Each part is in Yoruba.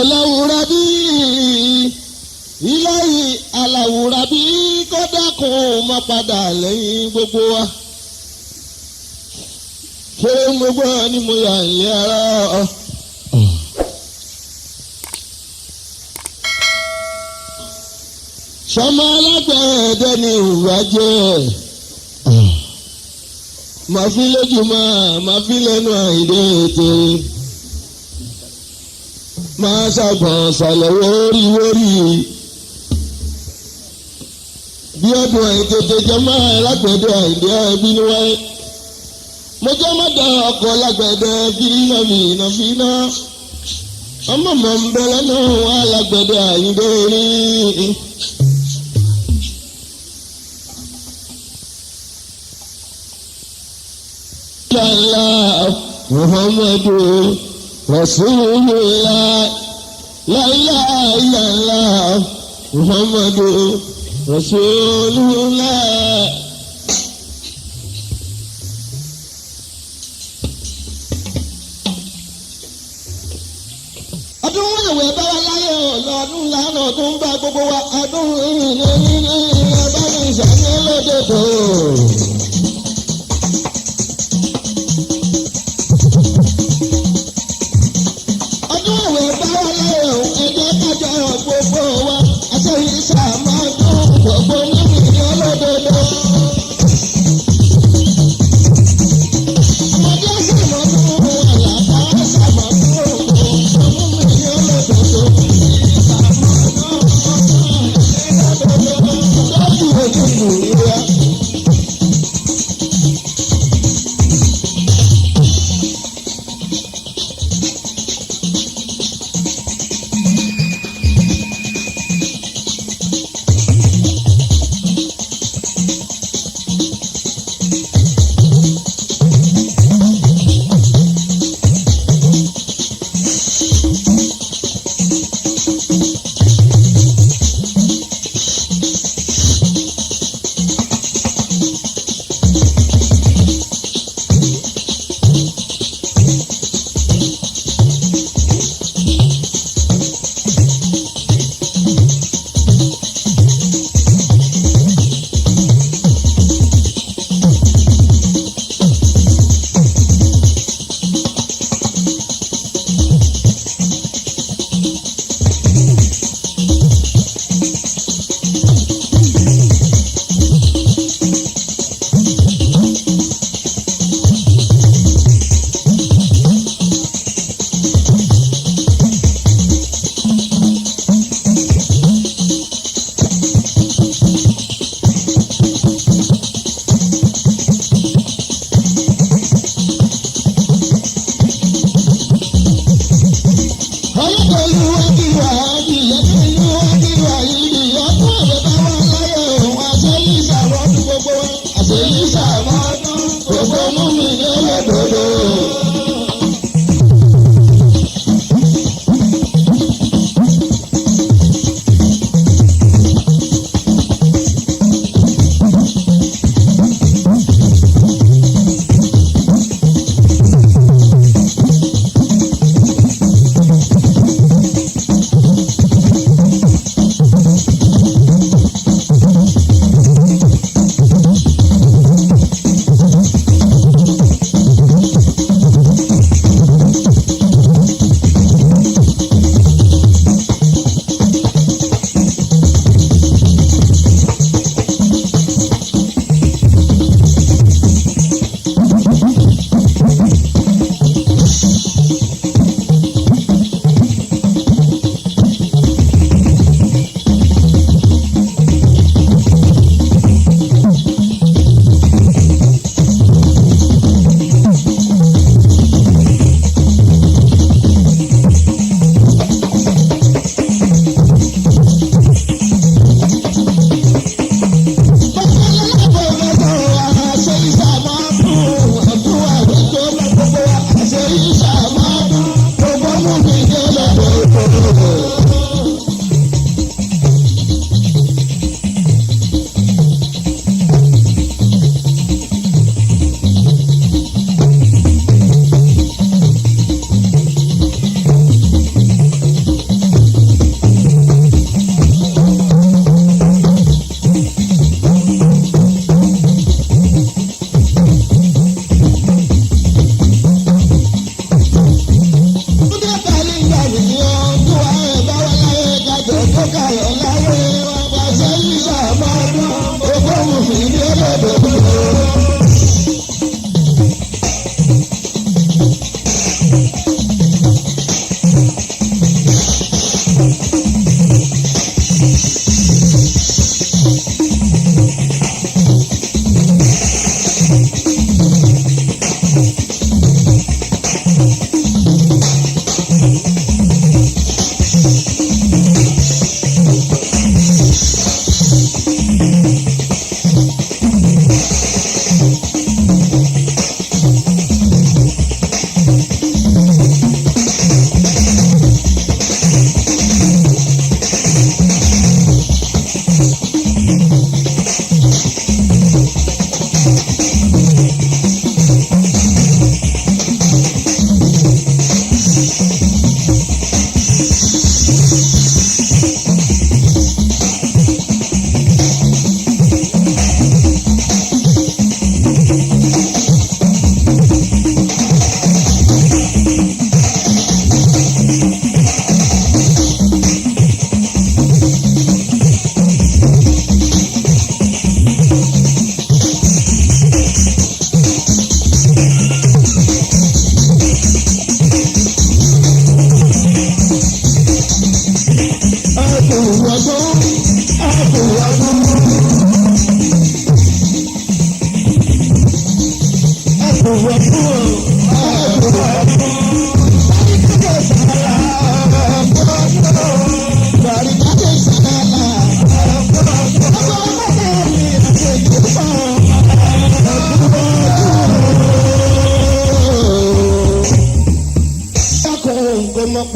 aláwòrán bí ìláyì aláwòrán bí kódà kò má padà lẹ́yìn gbogbo wa. ṣé gbogbo ni mo yà ń yára. sọmọ alágbẹ̀dẹ ni ìwà jẹ́ màá fi lójúmọ́ màá fi lẹ́nu àìdè ètè máa ṣàgbọ̀n ṣàlẹ̀ wóríwórí bí ọdún àìtètè jẹ́ máa lágbẹ̀dẹ àìdè ẹbí ni wáyé mo jẹ́ mọ́tò ọkọ̀ lágbẹ̀dẹ bí iná fi iná ọmọ mọ̀ ń bẹ lẹ́nu wá lágbẹ̀dẹ àìdè rí. Muhammadu Rasulullah la ilaha illallah Muhammadu Rasulullah. Ọdún àwẹ̀ bá wa láyé ọ̀lọ́dún lánàá tó ń bá gbogbo wa ọdún ìrìn bá mi ṣàní lódodo. Gbogbo wa aṣọ ìṣà máa dún gbogbo nínú ìyá lódodo. Ọmọdé ṣàmọ́dún àlàbà ṣàmọ́dún gbogbo nínú ìyá lódodo. Ìṣàmọ́dún lódodo lọ́dún ojúbù ìyá.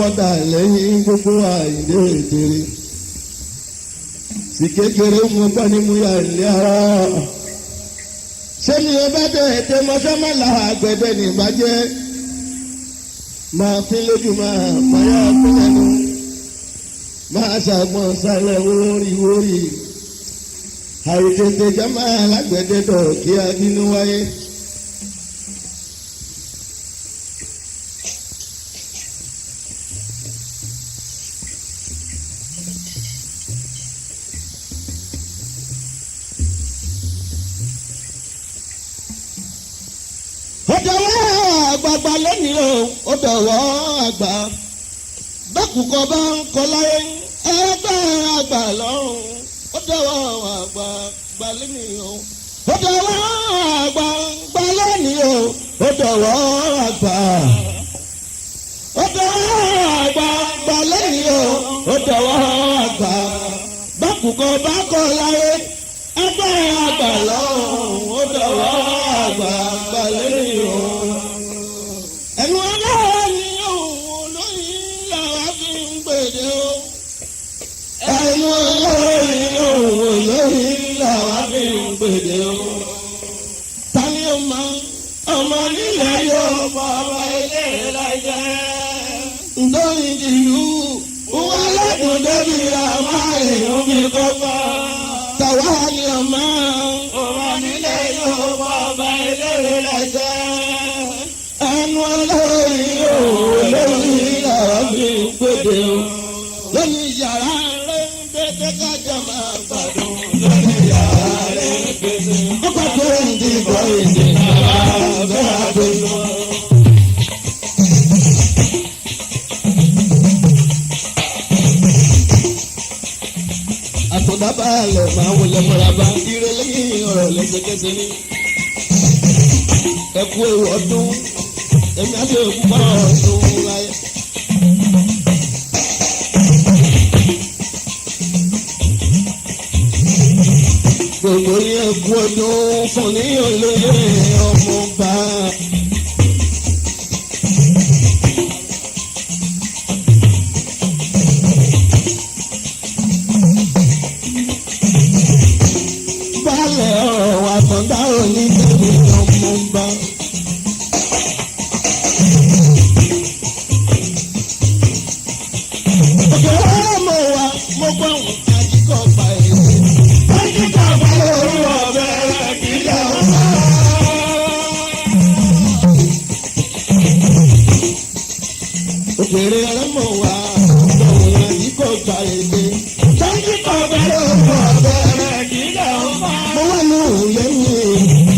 padà lẹ́yìn gbogbo àìdè ètèrè. Sì kékeré mo gbọ́ ní mo yà ilé ara. Ṣé ni ẹ bá dẹ̀ ètè mọ́sánmọ́lá àgbẹ̀dẹ nìbàjẹ́? Máa fi lójú máa yá fún ẹnu. Máa ṣàgbọ́n sálẹ̀ wórí. Àìtètè jẹ́ máa lágbẹ̀dẹ dọ̀ kí abínú wáyé. Àgbààgbà lónìí ó dọ̀wọ́ àgbà bákùkọ bá ń kọ láyé ẹgbẹ́ àgbà lọ́rùn ó dọ̀wọ́ àgbààgbà lónìí ó dọ̀wọ́ àgbààgbà lónìí ó dọ̀wọ́ àgbà àgbààgbà lónìí ó dọ̀wọ́ àgbà bákùkọ bá kọ láyé ẹgbẹ́ àgbà lọ́rùn ó dọ̀wọ́ àgbààgbà lónìí ó. Ẹnu ọlọ́run ni òun olóyin làwa fi ń gbèdé o. Ẹnu ọlọ́run ni òun olóyin làwa fi ń gbèdé o. Ta ni ọmọ nílẹ̀ yóò mọ ọmọ ilé lájẹ́? Nítorí ìlú wọn lẹ́kùn débi àmọ́ èèyàn mi kọ́kọ́. Tàwa ni ọmọ nílẹ̀ yóò mọ ọmọ ilé lájẹ́. Ẹnu olórí làwọn fi ń gbèdé o. Lórí yàrá rẹ̀ ń gbèdé kájà máa gbàdùn. Lórí yàrá rẹ̀ ń gbèdé. Ó bá tó ń di ìbọn ìdè náà bá gbèdé. Àtọ̀dábàálẹ̀ máa wọlé mọ́ra ìrẹ̀lẹ́yìn ọ̀rọ̀ lẹ́sẹ̀kẹsẹ̀ ní. Ẹ kú ewu ọdún. Èmi àti òkú bá ọdún láyé. Gbogbo yẹn kú ọdún fún ní olóyè ọmọọba. Baálẹ̀ ọ̀rọ̀ àtọ̀dá òní tẹ̀lé ọmọọba. Mo gbọ́ àwọn àjíkọ̀ pa èyí. Àjíkọ̀ pa lórí ọ̀bẹ ìdílé ọ̀sán. Òkèrè ọlọ́mọ wa àwọn àjíkọ̀ pa èyí. Àjíkọ̀ pa lórí ọ̀bẹ ìdílé ọ̀sán. Mo wà ní òye mi.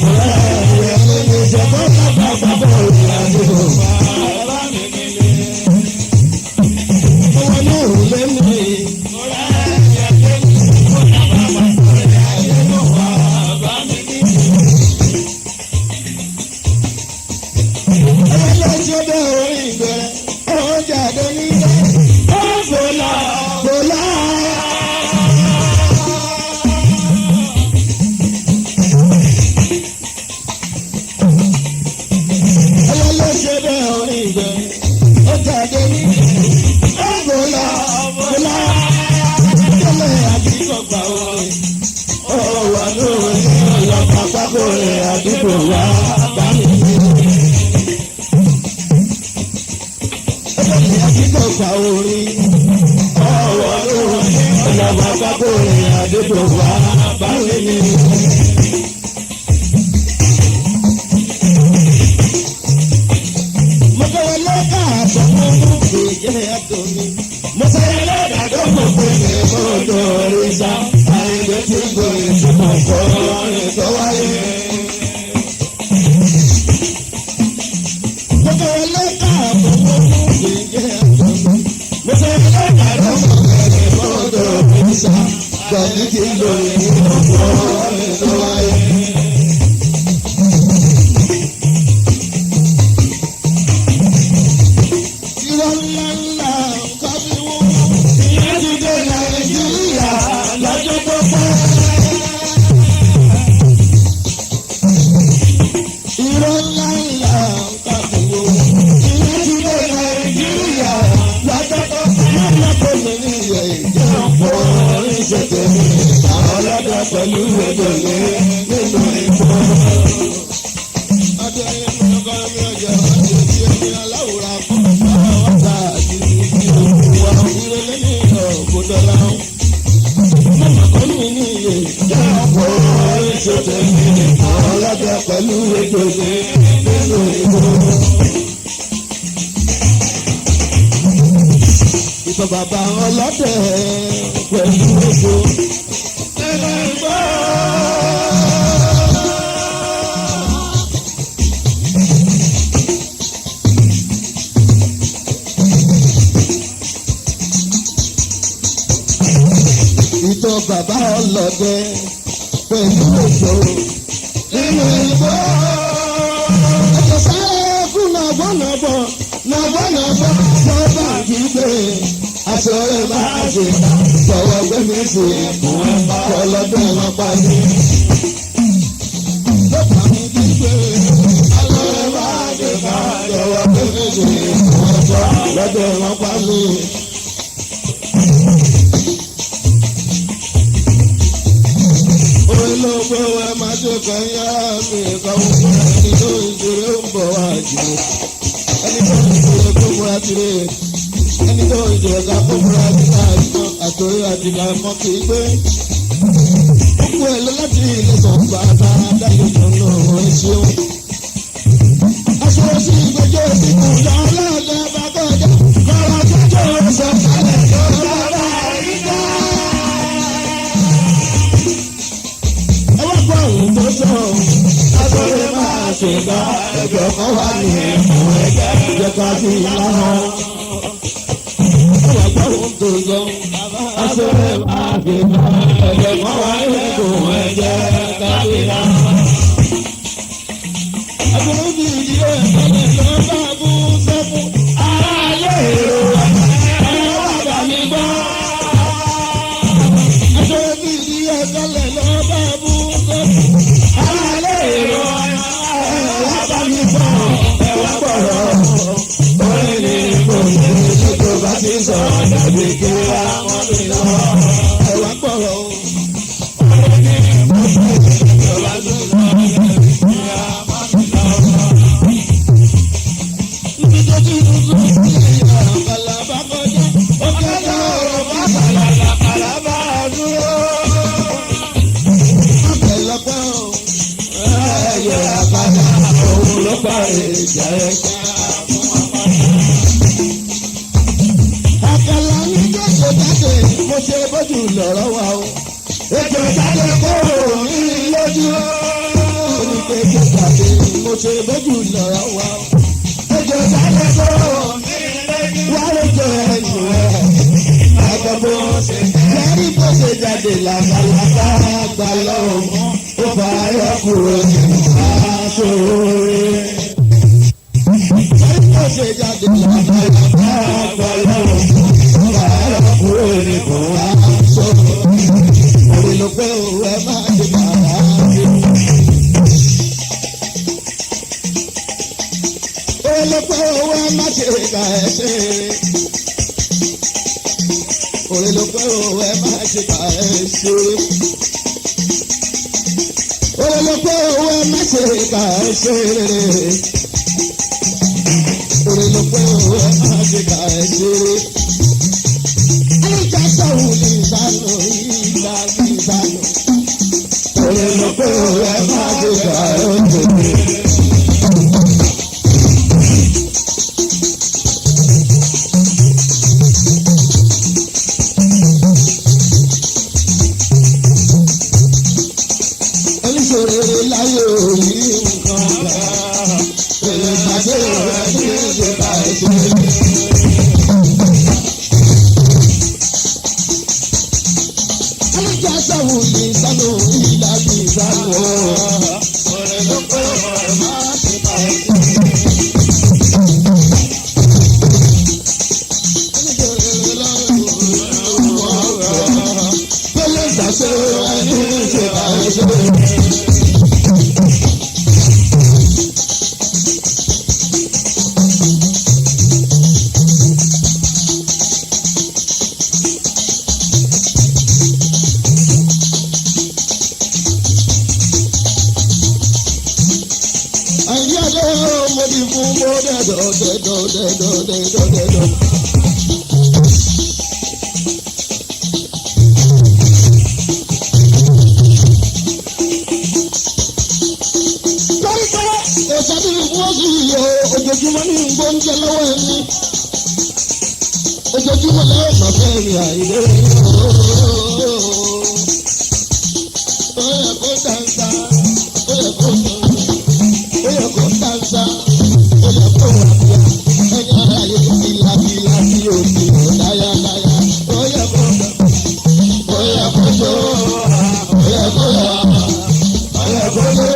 Ọ̀rẹ́ rẹ̀ ní ìṣẹ̀fọ́ sábà bàbá òun àti òun. Mo wà ní òye mi. Àdúgbò wa bá mi ní. Àdúgbò gba orí. Ọ̀wọ́ lórí. Ìjọba pápó rẹ̀ àdúgbò wa bá mi ní. Mo kọ́ lọ́kà àtọ̀mọ́ mú kéjẹ́ àtọ̀mí. Mo sẹ́yìn lọ́dà tó mọ̀ pé mi mọ̀ lórí sá. Àìgbé tí gbòòrò tí mo kọ́ ọ́rẹ́ tó wáyé. Gbàdí kí n lò ní ọ̀pọ̀ ẹ̀rọ ayé. Irọ́ ńláńlá kábí wọ́n ìyẹn ti dé Nàìjíríà lọ́jọ́ tó pẹ́. Irọ́ ńláńlá kábí wọ́n ìyẹn ti dé Nàìjíríà lọ́jọ́ tó pẹ́. pẹ̀lú òjòlè nínú ìbò. Adé ayé mi ọkọ mi ọjà àti èsì ẹni aláwòrán fún ọ̀tá àti ìwà ìrẹ̀lẹ̀ ní ọ̀gbọ̀dọ̀lá. Mọ̀mọ́ kọ́ mi ní iye jẹ́ ọ̀pọ̀ ìṣòtẹ̀ mi ọlọ́jà pẹ̀lú òjòlè nínú ìbò. Ìtọ̀ bàbá ọlọ́dẹ pẹ̀lú òjò nínú ìbò. Ìtọ̀ bàbá ọlọ́dẹ pẹ̀lú òjò nínú ìbò. Ẹ̀jẹ̀ sáré kú nàbọ̀nàbọ̀ nàbọ̀nàbọ̀ sọ́ba gbígbé aṣọ rẹ̀ máa ṣe sọ̀rọ̀ gbẹ̀mí sí ọlọ́dún wọn parí. Sọ́ba gbígbé aṣọ rẹ̀ máa ṣe sọ̀rọ̀ gbẹ̀mí sí ọlọ́dún wọn parí. Olóògbé wa máa ṣe kẹ́yà mi kàwé ẹni tó ń ṣeré ń bọ̀ wá jù. Ẹni tó ń ṣeré tó múra tiré. Ẹni tó ń ṣeré ká tó múra tiré àìsàn àtòrí àtìgbà ẹ̀mọ́ kì í gbé. Gbogbo ẹ̀ lọ láti ilé sọ̀gbà dáadáa ìjọba ọ̀rọ̀ ṣeun. Aṣọ sí ìgbẹ́jọ́ ìsìnkú lọ́lọ́dẹ bá kọjá. Kọ́ra jẹ́jọ́ ìsọ̀kalẹ̀ lọ́lọ́dẹ àrídá. Ohun tó sọ, aṣọ́rẹ́ máa ṣe bá ẹjọ́ kan wà ní ẹ̀kọ́ ẹ̀jẹ̀ ìjọba sí ìlànà. Ọwọ́ gbọ́ ohun tó sọ, aṣọ́rẹ́ máa ṣe bá ẹjọ́ kan wà ní ẹ̀kọ́ ẹ̀jẹ̀ ìjọba sí ìlànà. Àbúrò bí ìdílé ẹ̀kọ́lẹ̀ ló bá bú sẹ́kù. Aráyé èrò ẹ̀rọ bàbá mi gbọ́. Aṣọ́rẹ́ bí ìdílé ẹ̀kọ́lẹ̀ ló bá bú sẹ́kù. Sọ̀rọ̀ dàbí kí wá mọ́ mi lọ. Ẹ̀wà gbọ́rọ̀ o. Ìjọba tó lọ ẹ̀rí kí wá mọ́ mi lọ. Ibi tó ti dùn tó ti yà kàlàbà kọjá. Ó kẹ́lẹ́ ọ̀rọ̀ bá kàlàbà kàlàbà dúró. Ọ̀pẹ̀lọpẹ̀ o. Ẹ̀yẹ àkàdá òun ló parí ìjà ẹ̀ka. Àkàlà ní jọ́sọ̀ jáde, mo ṣe bójú lọ́rọ̀ wa o. Ètò ìjáde kóró ní lójú. Oníkèké jáde, mo ṣe bójú lọ́rọ̀ wa o. Ètò ìjáde kóró ní lójú. Wá ló jẹ ẹnu ẹ̀. Àgbàbọ̀ lẹ́rí bó ṣe jáde làbàlàbà àgbà lọ́wọ́. Ó bá ayọ̀ kúrò nínú aṣọ rẹ̀. Lẹ́rí bó ṣe jáde làbàlàbà àgbà lọ́wọ́. Kúrò ní kò wá sọ. Orí ló pé òun ẹ máa ṣe bàbá mi. Orí ló pé òun ẹ máa ṣe kà ẹ ṣe. Orí ló pé òun ẹ máa ṣe kà ẹ ṣe. Orí ló pé òun ẹ máa ṣe kà ẹ ṣe. Orí ló pé òun ẹ máa ṣe kà ẹ ṣe. Sọ̀rọ̀ ní ìbánu ìbánu. Orí ló pé òwe máa dé ká oúnjẹ mi. Oníṣòro láyé òní nǹkan gbà. Èrè pàṣẹ rẹ̀ ní ìjọba ẹ̀ṣẹ̀. Sọ̀rọ̀ ní ìsánú ìdájú ìsánú. Ọ̀rẹ́ ló pé ọ̀rẹ́ máa ti bá ẹ sí. Oníṣòro lọ́rùn ọ̀rọ̀. Pélé ìgbàsẹ̀ ẹni ṣe bá ẹ ṣe. fún mo dẹ́dọ̀. Ìsàbí wọ́n sì yọ ojoojúmọ́ ní gbóúnjẹ lọ́wọ́ ẹni. Ojoojúmọ́ lọ́wọ́ màfẹ́ mi àìlè ooo. Ó yẹ kó dáńsá, ó yẹ kó dáńsá, ó yẹ kó wàbíà. Ẹni ara yẹ bílábílá bí òsì dáyàdáyà. Ó yẹ kó dá, ó yẹ kó tó, ó yẹ kó yà, ó yẹ kó tó.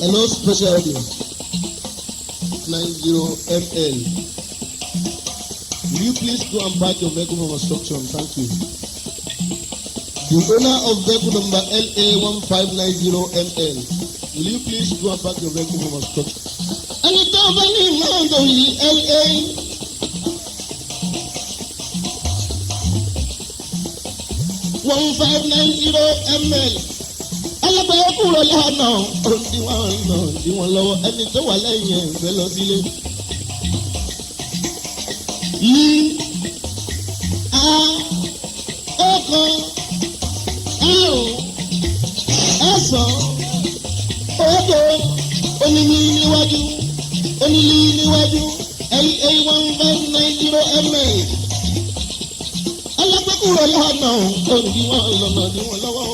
Hello, special audience. 90ml. Will you please go and park your vehicle from obstruction? Thank you. The owner of vehicle number LA1590ML. Will you please go and park your vehicle from obstruction? And it's over in London, LA. $1590ML. Alábàá kúrò lánà òdiwọ̀n lọ́wọ́ ẹni tó wà lẹ́yìn ẹ̀ ń fẹ́ lọ sílé. Ọ̀kan àrùn ẹ̀sán òdo onílì níwájú LA1590ML. Alábàá kúrò lánà òdiwọ̀n lọ́wọ́.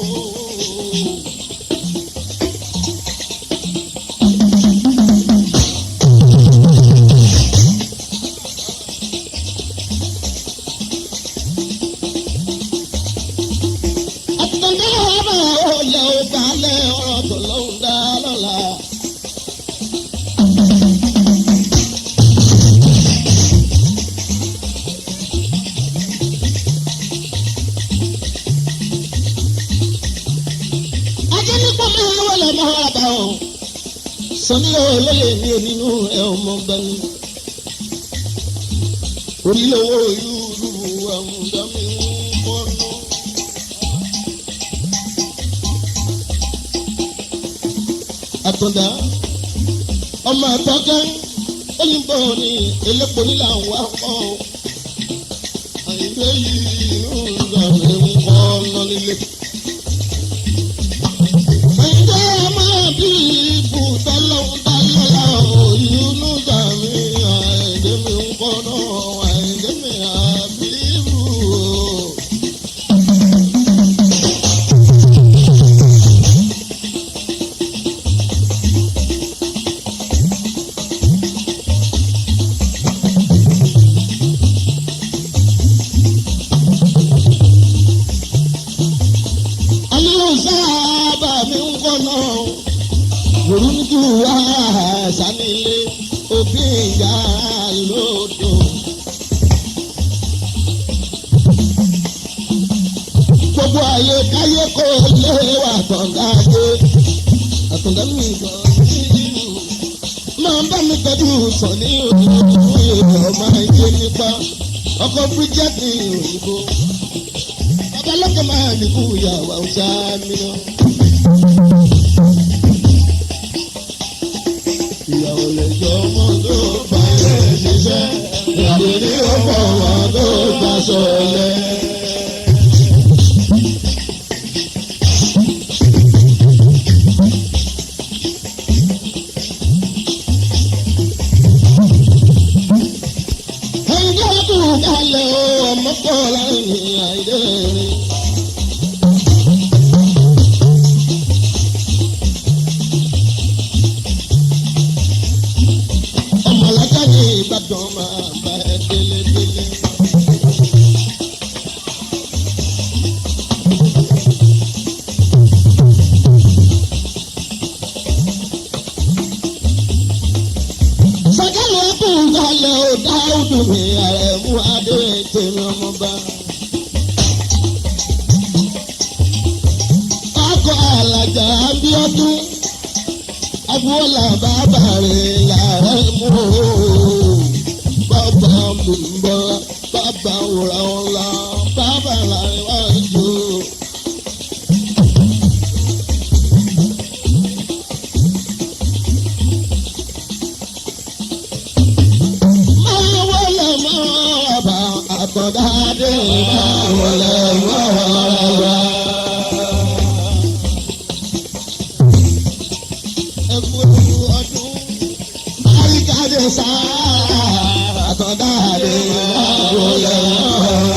Sọ́ni olóyè ní onínú ẹ̀ ọmọ gbani. Orílẹ̀-èdè ìlú àmúdámí ń kọ́nà. Àtọ̀dá ọmọ àtọ́kẹ́ òyìnbó ni elépo nílà ń wá pọ̀. Àyìnbó yìí inú ìgbàgbé ń kọ́nà nílé. Àyìnbó máa bí ibù tọ́lọ́hún tálọ́lá òyìnbó gbàmí àyìnbó mi ń kọ́nà. Sanile òbí ìyá lódò. Gbogbo ayé káyé kó lé wà tọ̀gáde. Àtọ̀gá mi gan ní máa ń bá mi tọ́jú sọ ní òyìnbó ọmọ ayé nípa ọkọ̀ bíríjẹ́tì òyìnbó. Babalọ́kọ̀ máa dìbò ìyàwó àwùjá mi lọ. Ìyàwó lè jọ ọmọ tó bá ẹ̀ ṣiṣẹ́, ìyàwó ní ọmọ wọn tó bá sọ̀lẹ̀. Ẹ̀jẹ̀ kù kalẹ̀ o, ọmọ pọ̀ láyìn àìdè rẹ̀. Ìbàdàn máa bá ẹ délédélé. Sàkálù ẹkùn kalẹ̀ ò Dáúdù mi Àrẹ̀mú Adé tèmi ọmọba. Akọ Àlàjà Abíọ́dún Agboola bàbá rẹ̀ yàrá mú bàbá mi ń bọ̀ bàbá wòrà ọ̀la bàbá láàrin wájú. Máa wọlé mọ́ àbá àtọ̀dáde máa wọlé mọ́ àbá. Àtọ̀dáde máa wọlé mọ́.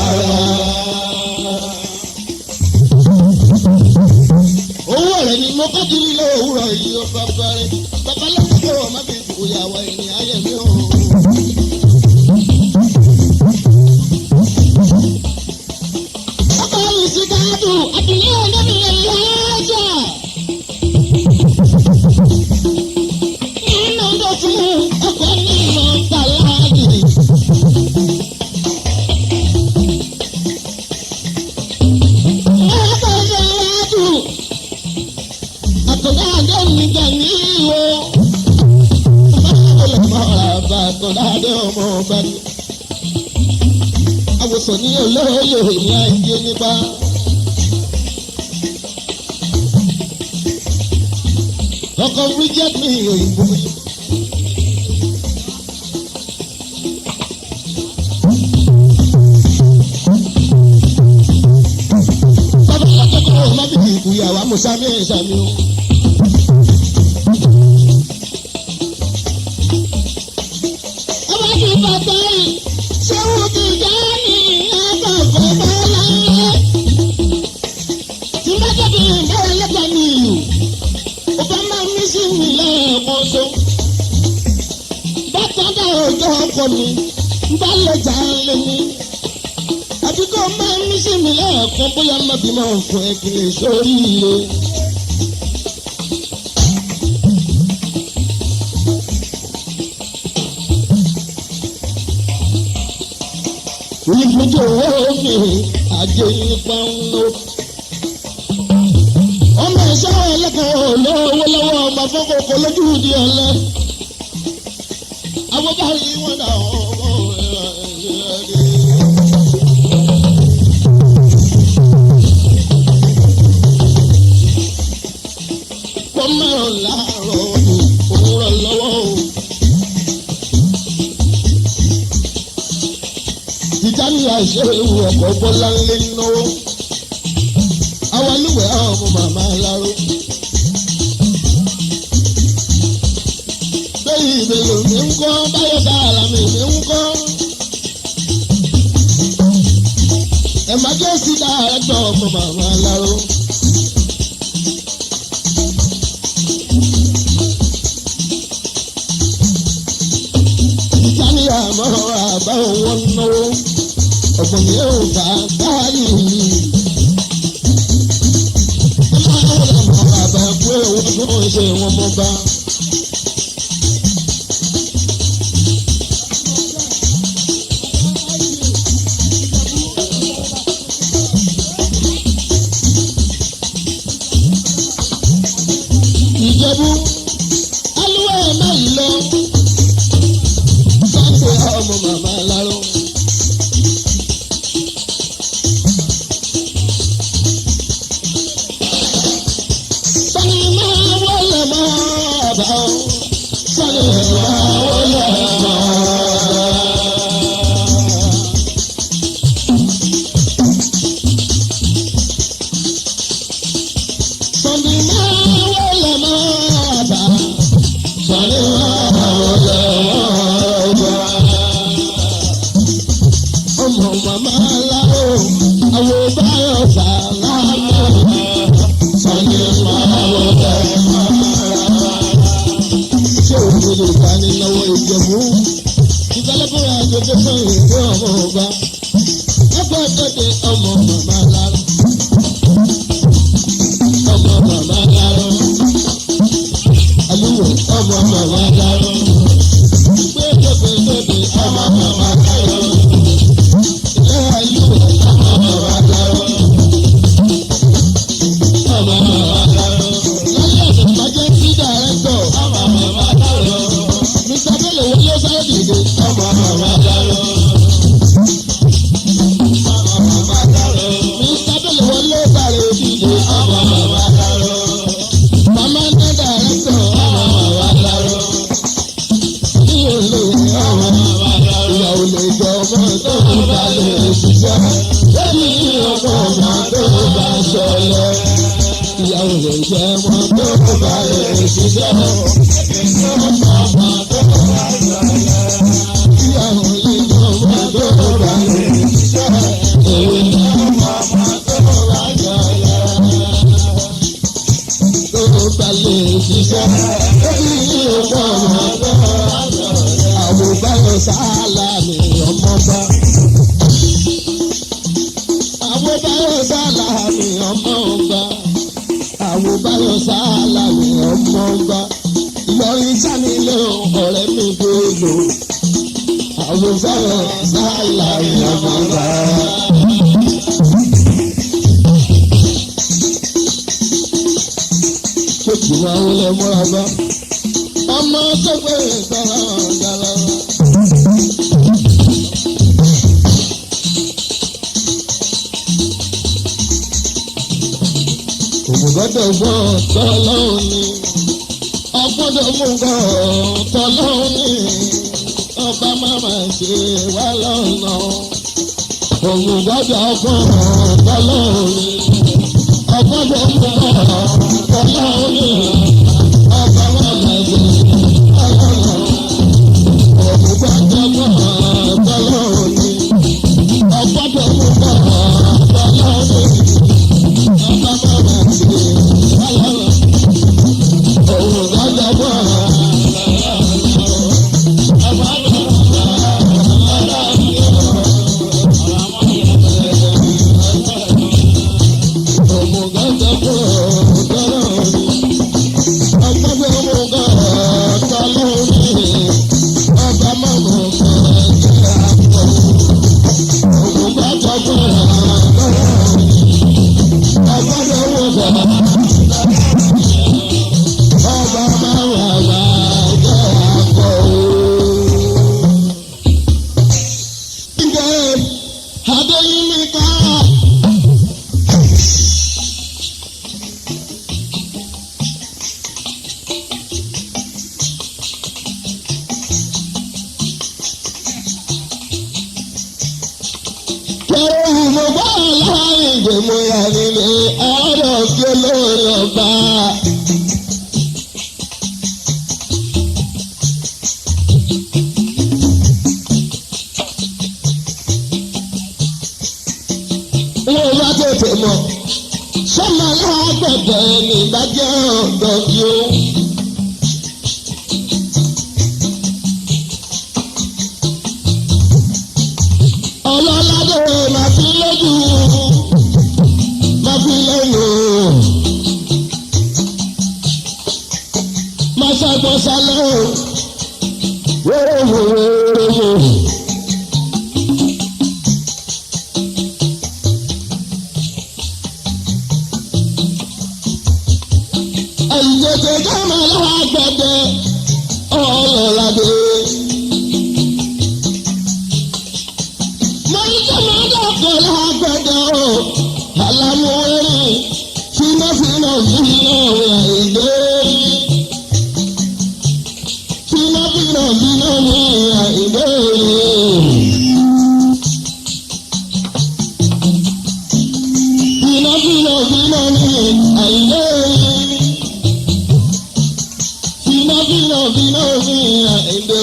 Owó rẹ̀ ni mo kọ́ kiri lé òwúrọ̀ yìí ó bàbá rẹ̀. Bàbá lọ́kọ̀ tó wọ̀ má fi ìyàwó ẹni ayé mi ò. Ọkọ̀ mi sì dáàbò àtìlẹ́ ọ̀dọ́bì rẹ̀ lọ́jà. Nínú tó fún ọkọ̀ ní ìmọ̀ tàlájì. Àtọ̀dáde ọmọ ọba ni àwòsàn ní olóyè ní àìjẹ nípa. Ọkọ̀ bridget ní òyìnbó yìí. Bàbá akẹ́kọ̀ọ́ ọmọbìnrin ìkúyàwó amúsámi ìsàmì o. Bàbá ṣé wọ́n ti já ní àgbàgbọ́ bọ́lá? Tí bá jẹ́ bí ìbára lẹ́gbàá ní ìlú, ó bá máa mí sí mi lẹ́ẹ̀kan so. Bàtà dá ọjọ́ ọkọ mi, ń bá lè jà lé mi. Àbí kó máa mí sí mi lẹ́ẹ̀kan bóyá má bímọ fún ẹ kí lè sórí ilé. Ìgbìjọ owó mi àjẹ nípa ń lò. Ọmọ ẹ̀ṣọ́ ẹlẹ́kọ̀ọ́ lọ́wọ́ lọ́wọ́ ọmọ fọ́kọ̀ọ́kọ́ lójú di ọ̀lẹ́. àwọn bá rí wọn dà ọmọ kọ́ mẹ́rọ̀ láàárọ̀ òwúrọ̀ lọ́wọ́ o. ìjà ní àṣẹ ewu ọkọ̀ bọ́lá ńlẹ́ náwó. àwọn olùwẹ̀ ọmọ màmá láró. bẹ́ẹ̀ ìbèlò mi ń kọ́ báyọ̀ dára mi ń kọ́. emergency director ọmọ màmá láró. ìjà ní àmọ́ àbá òun náwó. ọ̀gbọ̀n yóò bá báyìí. bàbá pé owó tó ń ṣe wọn mọ́ bá. Ìjẹ̀bú alúwẹ̀ náà lọ Sunday ọmọ màmá láró. Òmùgọ́dọ̀ gbọ́ tọ́lọ́hún ni, ọgbọ́dọ̀ mú gbọ́ tọ́lọ́hún ni, ọba máma ṣe wá lọ́nà. Òmùgọ́dọ̀ gbọ́ tọ́lọ́hún ni, ọgbọ́dọ̀ mú gbọ́ tọ́lọ́hún ni, ọba máma ṣe wá lọ́nà. Òmùgọ́dọ̀ gbọ́ tọ́lọ́hún ni, ọgbọ́dọ̀ mú gbọ́ tọ́lọ́hún ni. mo bá láàrin ìgbè mo yà nílé ọ̀rọ̀ kí olórí ọba. wọ́n bá tètè mọ̀ sọ́mọ alágbẹ̀dẹ̀ ní ìbàjẹ́ ọ̀dọ́ kí ó. ọlọ́ládé máa fi lójú máa fi lẹ́nu máa ṣàgbọ́sálẹ̀ wéréwéréwé. ẹ̀yẹ́dẹ̀ jámà lágbẹ̀dẹ̀ ọlọ́ládé. lágbẹ̀dẹ̀ o alámúwẹ́rì fínàfínà fínà ìdè fínàfínà fínà ìdè fínàfínà fínà ìdè fínàfínà fínà ìdè.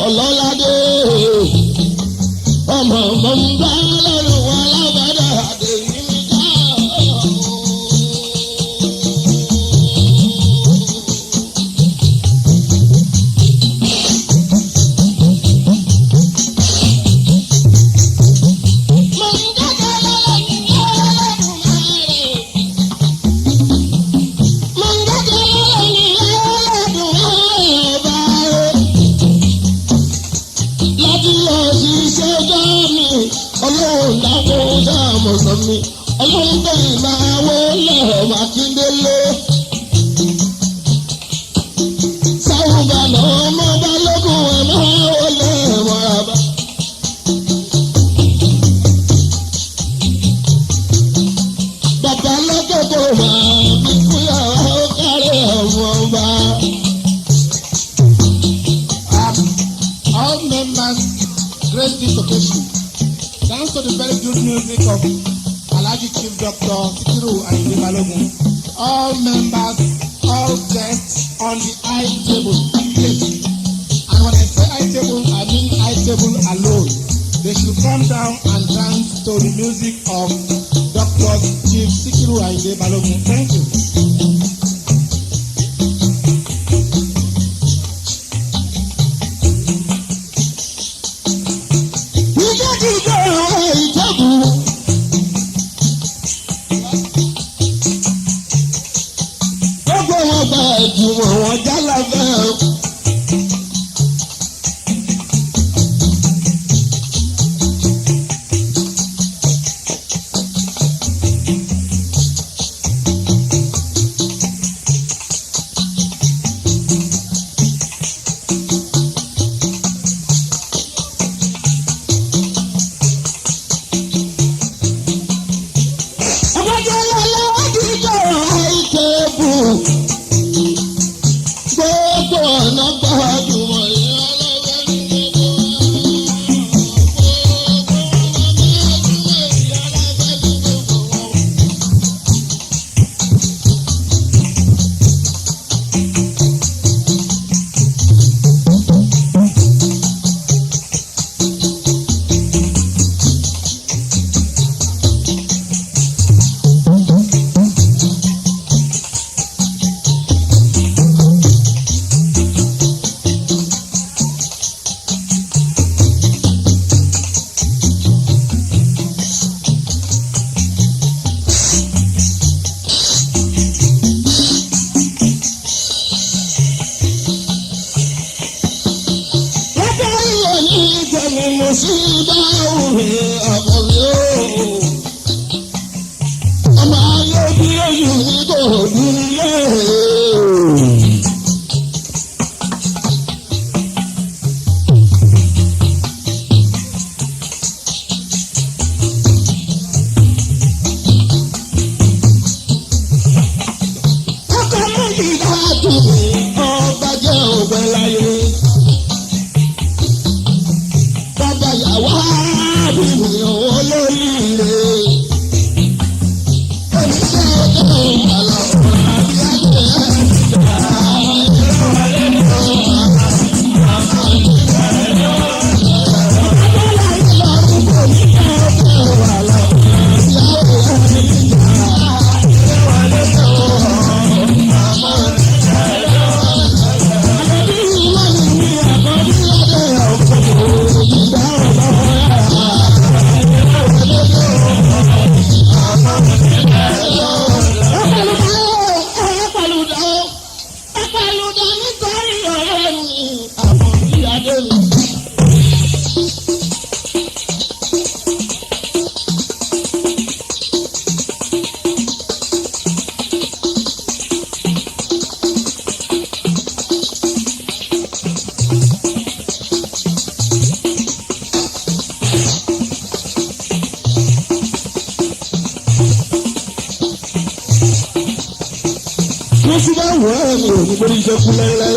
ọlọ́ládé ọmọ ọmọ ń bá lọ́rùn wọn lágbádá àdéhùn níta. ọlọ́run dákun sáàmù sọ́mi ọlọ́run bẹ́ẹ̀ máa wọlé Mákindélé. sáwùbànà ọmọ balógun ẹ̀ máa wọlé mọ́ràbá. bàbá lọ́kọ̀ọ́kọ́ máa bí fúyàwó kárẹ̀ ọmọ ọba. All members grace this occasion. Thanks to the very good music of Alhaji Chief Dr. Sikiru Ayinde Balogun. All members, all guests on the high table, please. And when I say high table, I mean high table alone. They should come down and dance to the music of Dr. Chief Sikiru Ayinde Balogun. Thank you. ìwọ̀n wọn jálá fẹ́. Mo sì bá wọ̀ ẹ́ mi ò ní borí iṣẹ́ kú lẹ́lẹ́.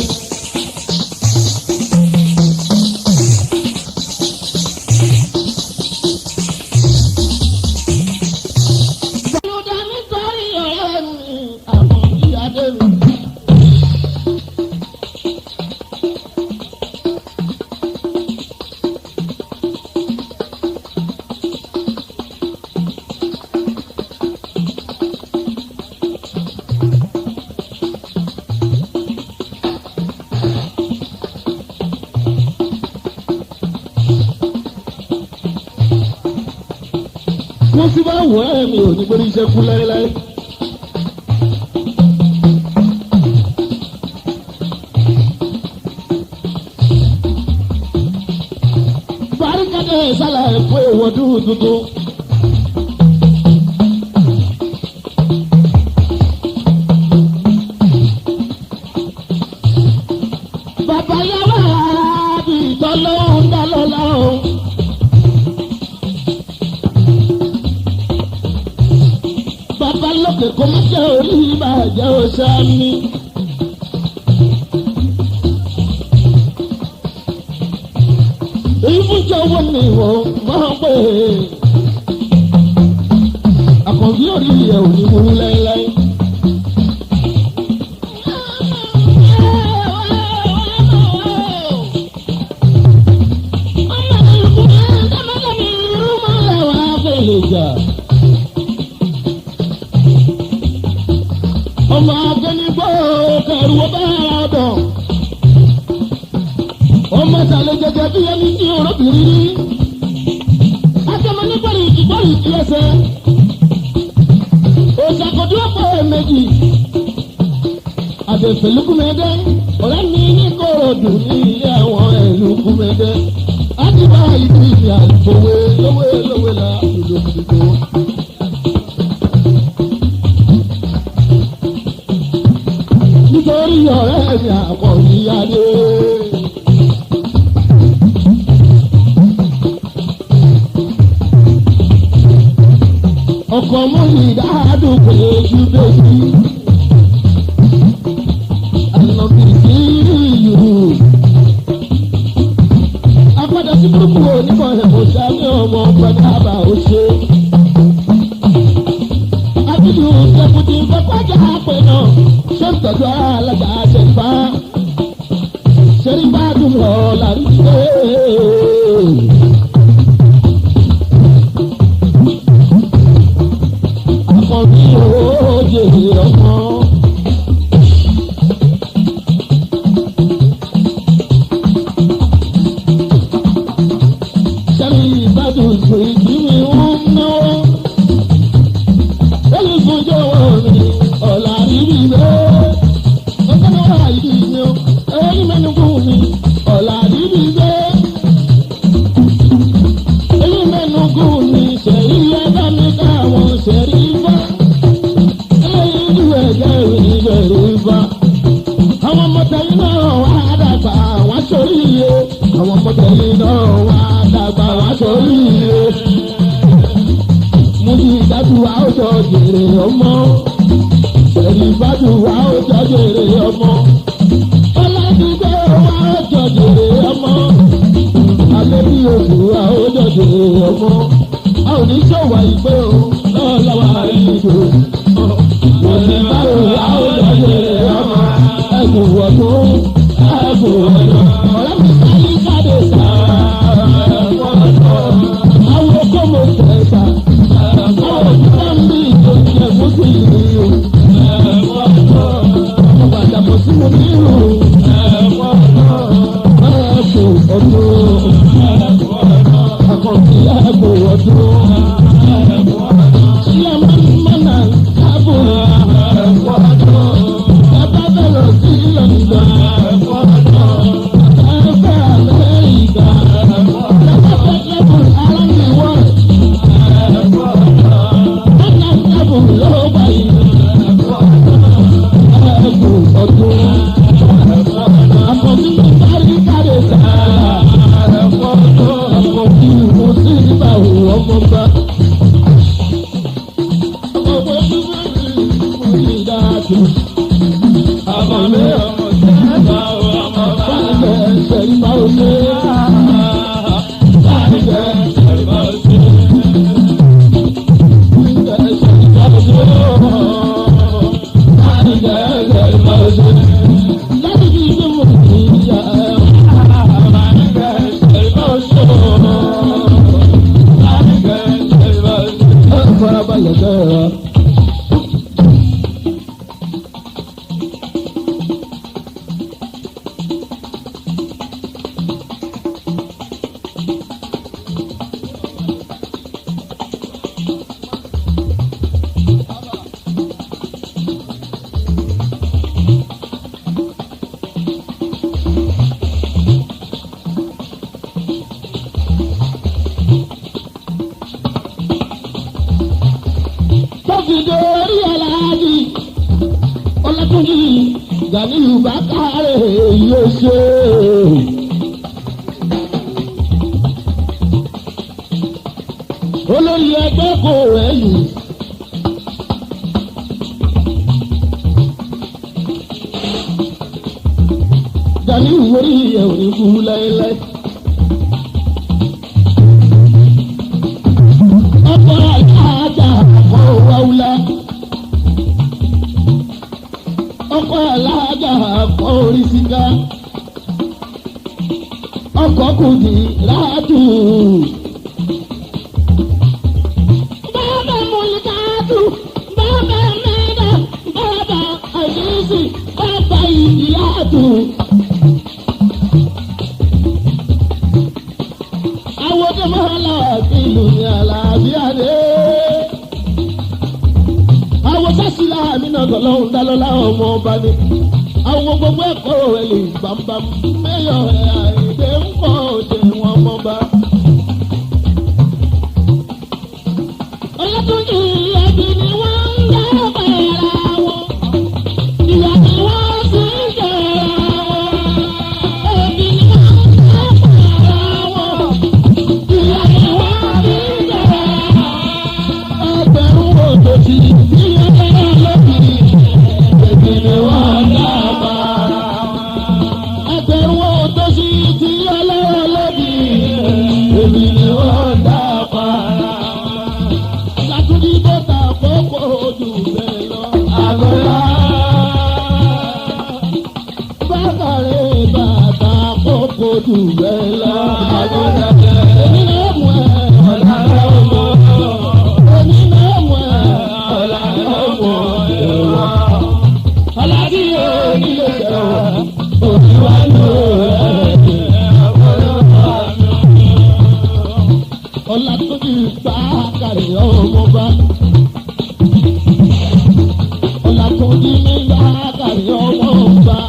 Mo sì bá wọ̀ ẹ́ mi ò ní borí iṣẹ́ kú lẹ́lẹ́. Barikade sálà ẹ̀fọ́ ìwọ̀dún tuntun. Bàbá yàrá bí ìtọ́lọ́hún dá lọ́la o. Bàbá lókè kó má jẹ́ orí ìbàjẹ́ òṣàmì. Ìfúnjọ wo ni wọ́n máa pè é? Àkànbí orí ẹ̀ ò ní wúrú láéláé. Ọmọ akẹ́nigbó kẹrù ọba ọdọ̀. Ọmọ ìsàlẹ̀ jẹjẹ bí ẹni tí olóbìnrin rí. Akẹ́mọ nígbàrí ìgbọ́rì ìdí ẹsẹ̀. Òṣàkójú ọ̀pọ̀ ẹ̀mẹ́jì. Àbẹ̀fẹ̀lúkúmẹ́dẹ́. Ọ̀rẹ́ mi ní Kòròdú ní ilé àwọn ẹ̀lúkúmẹ́dẹ́. A ti bá ibi ìrìn àjòwé lówé la ìlòkùdìkò. Nítorí ọ̀rẹ́ mi àkọ́bí adé. Ọkọ̀ mú ìdádùn péjú péjú. Ànàbì sí ìlú. Apádà sí burúkú onímọ̀ ẹ̀kọ́ sáré ọmọ padà ó ṣe. Abídú Dẹ́kútì Bọ́pájà pé náà. Ṣé ń tọ́jú alága ṣẹ̀fá? Ṣẹ́rífà dùn lọ lárúgbó. Àkànbí òjè ọmọ. Ṣẹ́rífà dùn sí ìdí mi ń náwó. Olùfúnjọ́ mi ọ̀la rírí rẹ̀. Ọ̀gbọ́n wà yìí ni ó. Ẹ̀yin mẹ́nu kú mi ọ̀la rírí rẹ̀. Ẹ̀yin mẹ́nu kú mi ṣẹ̀rí ẹ̀dá mi káwọn ṣẹ̀rí bá. Ẹ̀yin ìlú ẹ̀jẹ̀ ìbẹ̀rù bá. Àwọn ọmọdéyìn náà wá dàgbà wá sórí iye. Àwọn ọmọdéyìn náà wá dàgbà wá sórí iye. Mo ti dájú wa ó jọ jèrè ọmọ. Ṣẹ̀rífàdù wa ó jọ jèrè ọmọ. Ọládùúgbò wa ó jọ jèrè ọmọ. Alẹ́bí oṣù wa ó jọ jèrè ọmọ. A ò ní ṣòwò ìpè o lọ́wọ́ ìlú. Ṣẹ̀rífàdù wa ó jọ jèrè ọmọ. Ẹ̀kú ọdún ẹ̀kú ọdún. Ọ̀rẹ́ mi sáyé káde sáà. Àwọn kò mọ̀ tẹ̀sà. Ọmọ bá lẹ́gbẹ̀ẹ́ rẹ. Ganiyu Bakare yóò ṣe. Olórí ẹgbẹ́ kò rẹ̀yìn. Ganiyu orí ẹ̀ ò ní kú láéláé. Ọkọ̀ àjà kọ̀ wáwúlá. Ọkọ̀ alájà kọ́ orí síká ọkọ̀ kùdì láàdù. Bàbá Mùlíkàtù, bàbá Mẹ́dà, bàbá Àdìsí, bàbá Ìdíyàtù. Àwọn tó máa ń lọ ìlú ní àlàáfíà dé. Àwọn sásìlá mi náà tọ̀lọ́hún dálọ́lá ọmọ ọba ni. Àwọn gbogbo ẹ̀kọ́ rẹ̀ lè gbàmbàm. Mẹ́yọ̀ ẹ̀ àìdè ń pọ̀ òde wọn mọ́ba. Ọlọ́túnjì ẹbí ni wọ́n ń dá bàrà wọn. Ìyá ni wọ́n sì ń jẹ̀rà wọn. Ẹbí ni wọ́n ń dá bàrà wọn. Ìyá ni wọ́n sì ń jẹ̀rà wọn. Ẹgbẹ̀rún òtòjì. Ojú rẹ̀ lọ, èmi náà mú ẹ, ọ̀la náà mú èmi náà mú ẹ, ọ̀la náà mú ẹ̀wà. Ọ̀la tí yóò nílé jẹ́ òbí wa ló rẹ̀ ọ̀la tó ti gbà kàrí ọmọ bá. Ọ̀la tó ti ní gbà kàrí ọmọ bá.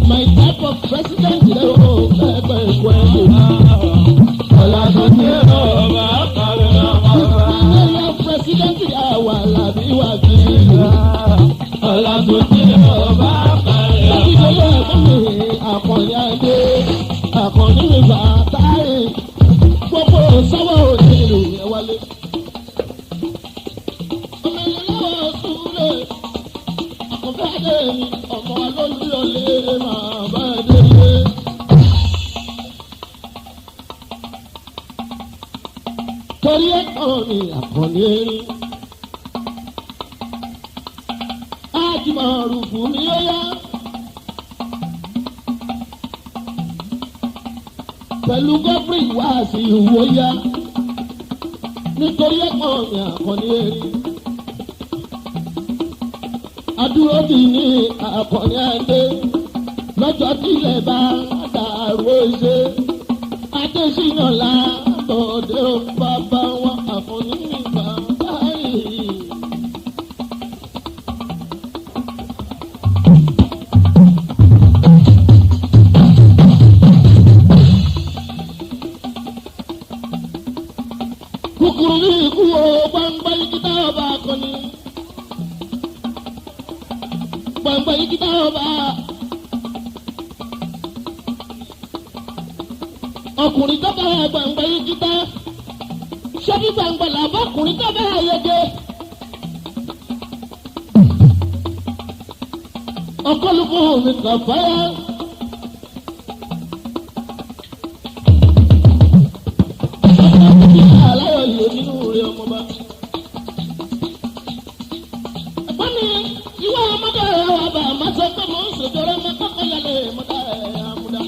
My type of president lè o ẹgbẹ́ ìwé ìwé. Ọ̀làdúnjì ọba kàrí ọmọ bá. Ìpínlẹ̀ president yà wà lábí wà bí ìlú. Ọ̀làdúnjì ọba kàrí ọmọ bá. Lábídélé ẹ̀kọ́ mi àkànní adé, àkànní mi bàtáyé. Gbogbo sáwọ́ òde ìlú yẹn wálé. Ọmọ ìlú lọ́wọ́ súlẹ̀. Àkọ́fẹ́ adé mi, ọmọ alólùyọ̀lé máa bá délé. Torí ẹ̀kọ́ mi àkànní erin. Ájùmọ̀ rúfù mi ó yá. Pẹ̀lú Godfrey wá sí ìwò yá. Nítorí ẹ̀kọ́ mi àkànní erin. Adúró ti ní àkànní adé. Lọ́jọ́ tílẹ̀ bá dàrú ṣe. Adésínà látọ̀dé bàbá wọn àkànní nígbà báyìí. Kúkúrú ní ikú o, gbangba yìí kíta ọba akọni. Gbangba yìí kíta ọba. Ọkùnrin tó bá gbangba yìí kíta. Ṣébí gbangba làbọ̀ ọkùnrin tó bá yege. Ọkọlùkù mi kàn fáyà. Aláyọ̀ yìí nínú rẹ̀ ọmọba. Ẹ̀gbọ́n mi, ìwọ ọmọdé rẹ̀ wà bá a máa sọ pé mò ń sòjọ́rọ́ mọ́ kọ́kọ́ yálẹ̀ mọ́tà ẹ̀ àmúdá.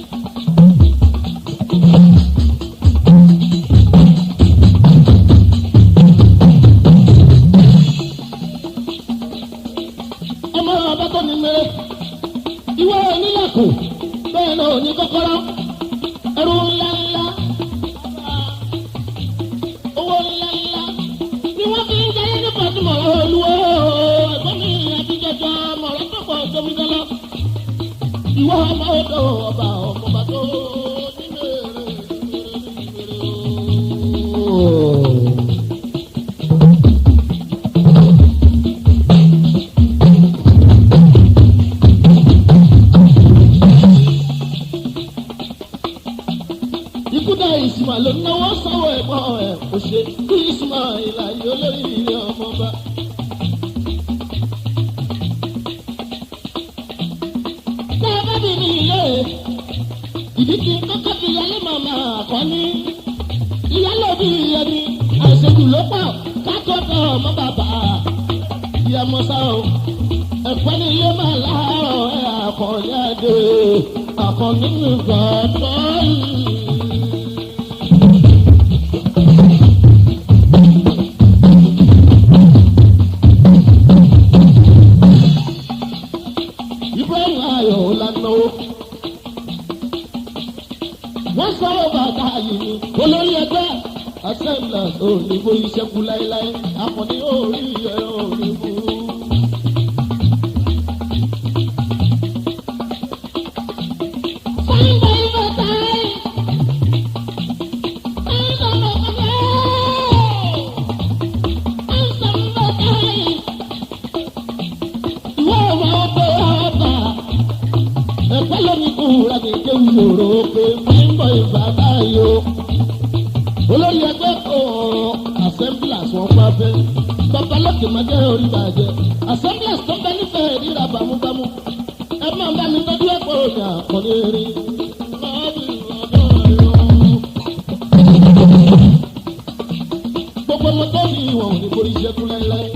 kọ́kọ́rọ́ ẹrú ńláńlá owó ńláńlá ni wọ́n fi ń jayé ní pàtùmọ̀ olúwo ẹ̀gbọ́n mi àtijọ́jọ́ mọ̀rọ́ tó pọ̀ tóbi dọ́lọ́ ìwọ ọmọ odò ọba ọmọba tó nílé rẹ̀. Ìsìmà ló náwó sanwó ẹ̀gbọ́n ẹ̀ kò ṣe kí ìsìmà ìlàyé olórí ilé ọmọba. Tá a bá bí ní ilé ìdí tí kọ́kọ́ fi yálé màmá àkọ́ní. Ìyálò bí ẹni àìsèjù ló pọ̀ kákọ́tọ̀ ọmọ bàbá. Ìyá mọ́sá o, ẹ̀pẹ́ ní ilé máa láàárọ̀ ẹ̀ àkọ́ní àdé àkọ́ní nìkan tó yìí. Wọ́n sọ̀rọ̀ bàtà yìí ni olórí ẹgbẹ́ assemblers òyìnbó ìṣẹ́kù láéláé akọni orí ẹ̀rọ òyìnbó. Olórí ẹgbẹ́ assemblers wọn pa fẹ́ babalókè máa jẹ́ orí bàjẹ́ assemblers tó bẹ nífẹ̀ẹ́ ríra bámúbámú ẹ máa bá mi tọ́jú ẹ̀pọ̀ òní àkọ́ní rí. Gbogbo wọn tó ní ìwọ̀n òní borí ṣẹ́kú láéláé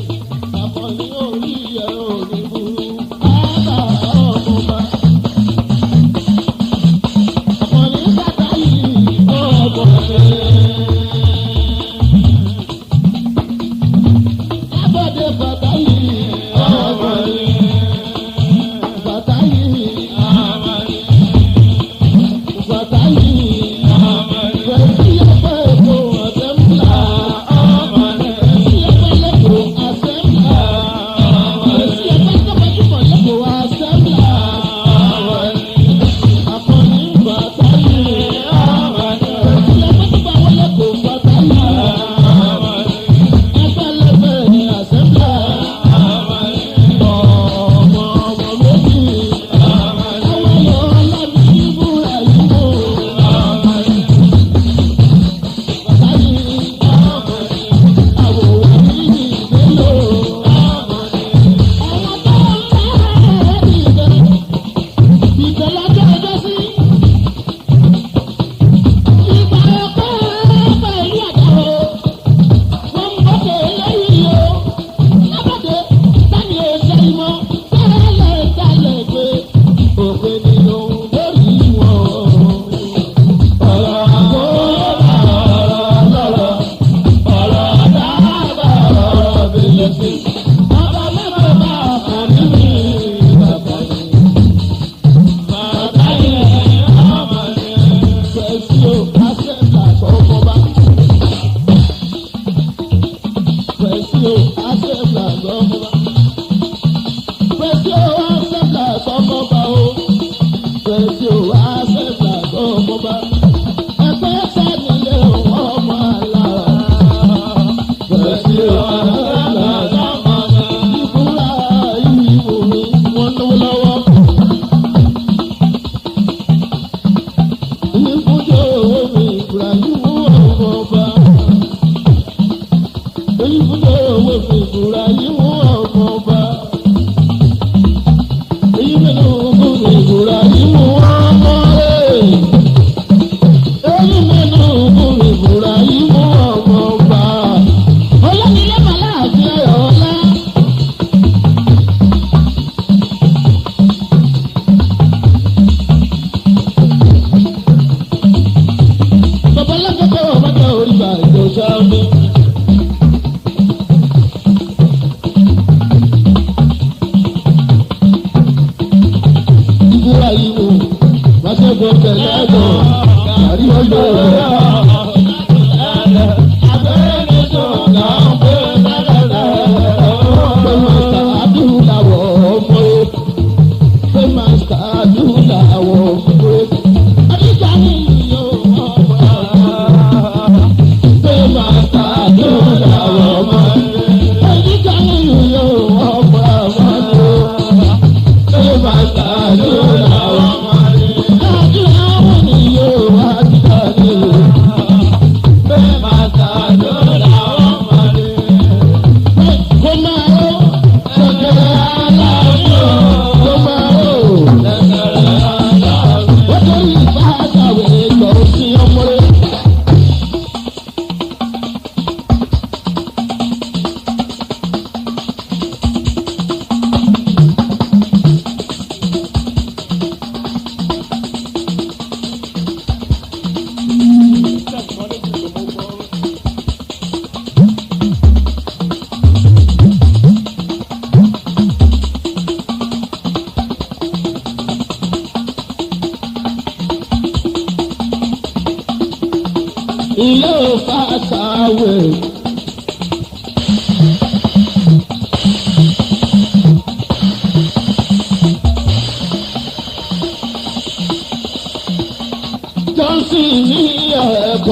àkọ́ní orí ẹ̀ òní burú àbá ọmọba. Àkọ́ní bàtà yìí ọmọ ẹ̀.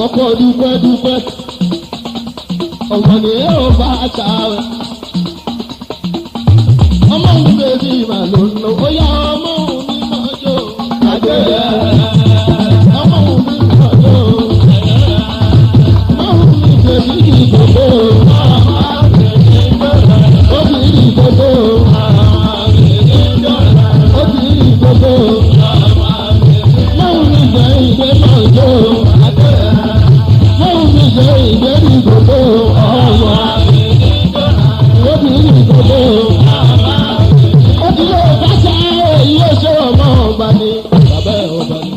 ọkọ dúpẹ́dúpẹ́ ọmọ ni yóò bá ta rẹ̀ ọmọ òun bèbí mà ló ń lò ó yá ọmọ òun ní mọ́jọ́ àgbẹ̀yẹ ọmọ òun ní mọ́jọ́ ọmọ òun ní bèbí ìgbòho ó ti rí ìgbòho ó ti rí ìgbòho ọmọ òun ní bèbí ìgbòho ọmọ òun ní bèbí ìgbòho ọmọ ó ti rí ìgbòho. Ilé iṣẹ́ ọmọ ọba ni bàbá ẹ̀ ọba ni.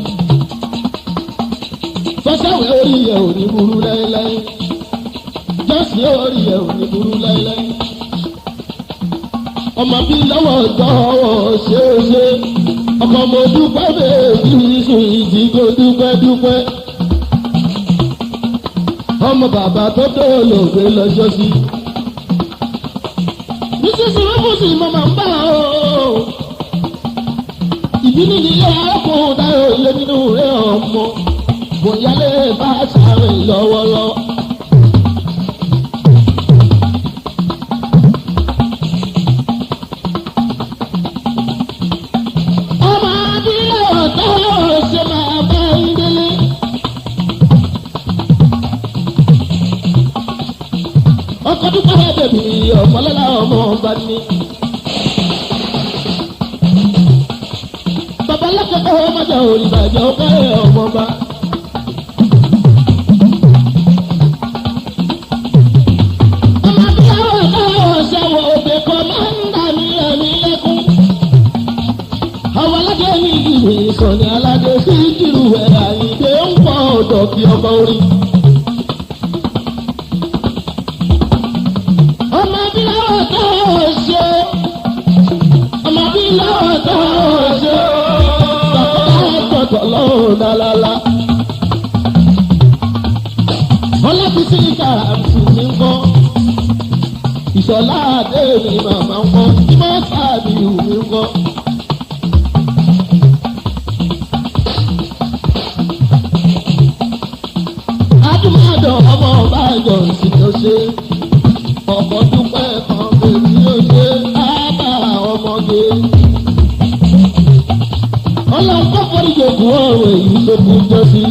Fọ́sáwé orí ẹ̀ ò ní burú láéláé. Jọ́sìn orí ẹ̀ ò ní burú láéláé. Ọmọ bí lọ́wọ́ dọ́wọ́ ṣe é ṣe. Ọkọ̀ mo dúpẹ́ bèbí sùn ìdígò dúpẹ́dúpẹ́. Ọmọ bàbá tó tó lògbé lọ́jọ́ sí. Nísinsìnyí wọ́n fún sí mo máa ń bá o. Ìbínú nílé arákùnrin dáyọ̀ ilé nínú rẹ̀ ọmọ bóyá lè bá sáré lọ́wọ́lọ́. Ọmọ abílẹ̀ ọ̀tá ṣe máa bá ń délé. Ọkọ̀ dúpẹ́ bèbí ọ̀pọ̀lọ́lá ọmọ ọba ní. Babalakẹ́kọ̀ọ́ ọmọdé òrìbàjẹ́ ọkọ̀ ọmọba. Ọmọ abíyáwó káwọ̀ ṣẹ́wọ̀ òbí kan máa ń dà ní ẹ̀mí lẹ́kún. Àwọn aládé ní ìdílé ìsọ̀ní aládé sí ìkìlú ẹ̀ àyíké ń pọ̀ ọ̀dọ̀ kí ọkọ̀ orí. Ọmọ abíyáwó káwọ̀ ṣe. Ọmọ abíyáwó káwọ̀ ṣe. Ọlọ́run dálálá. Ọlábísí kàràǹtì ní ń kọ́. Ìṣọ̀lá àdé mi màmá ń kọ́. Ìmọ̀ sáàbì mi ń kọ́. Adúmọ̀dọ̀ ọmọ ọba ìjọ ìsìn ó ṣe. Ọ̀pọ̀ dúpẹ́ kan bèbí ó ṣe. Ábà ọmọge. Ọlọ́run kọ́ fọ́rí yòókù ọ̀rọ̀ èyí tó kú jọ sí.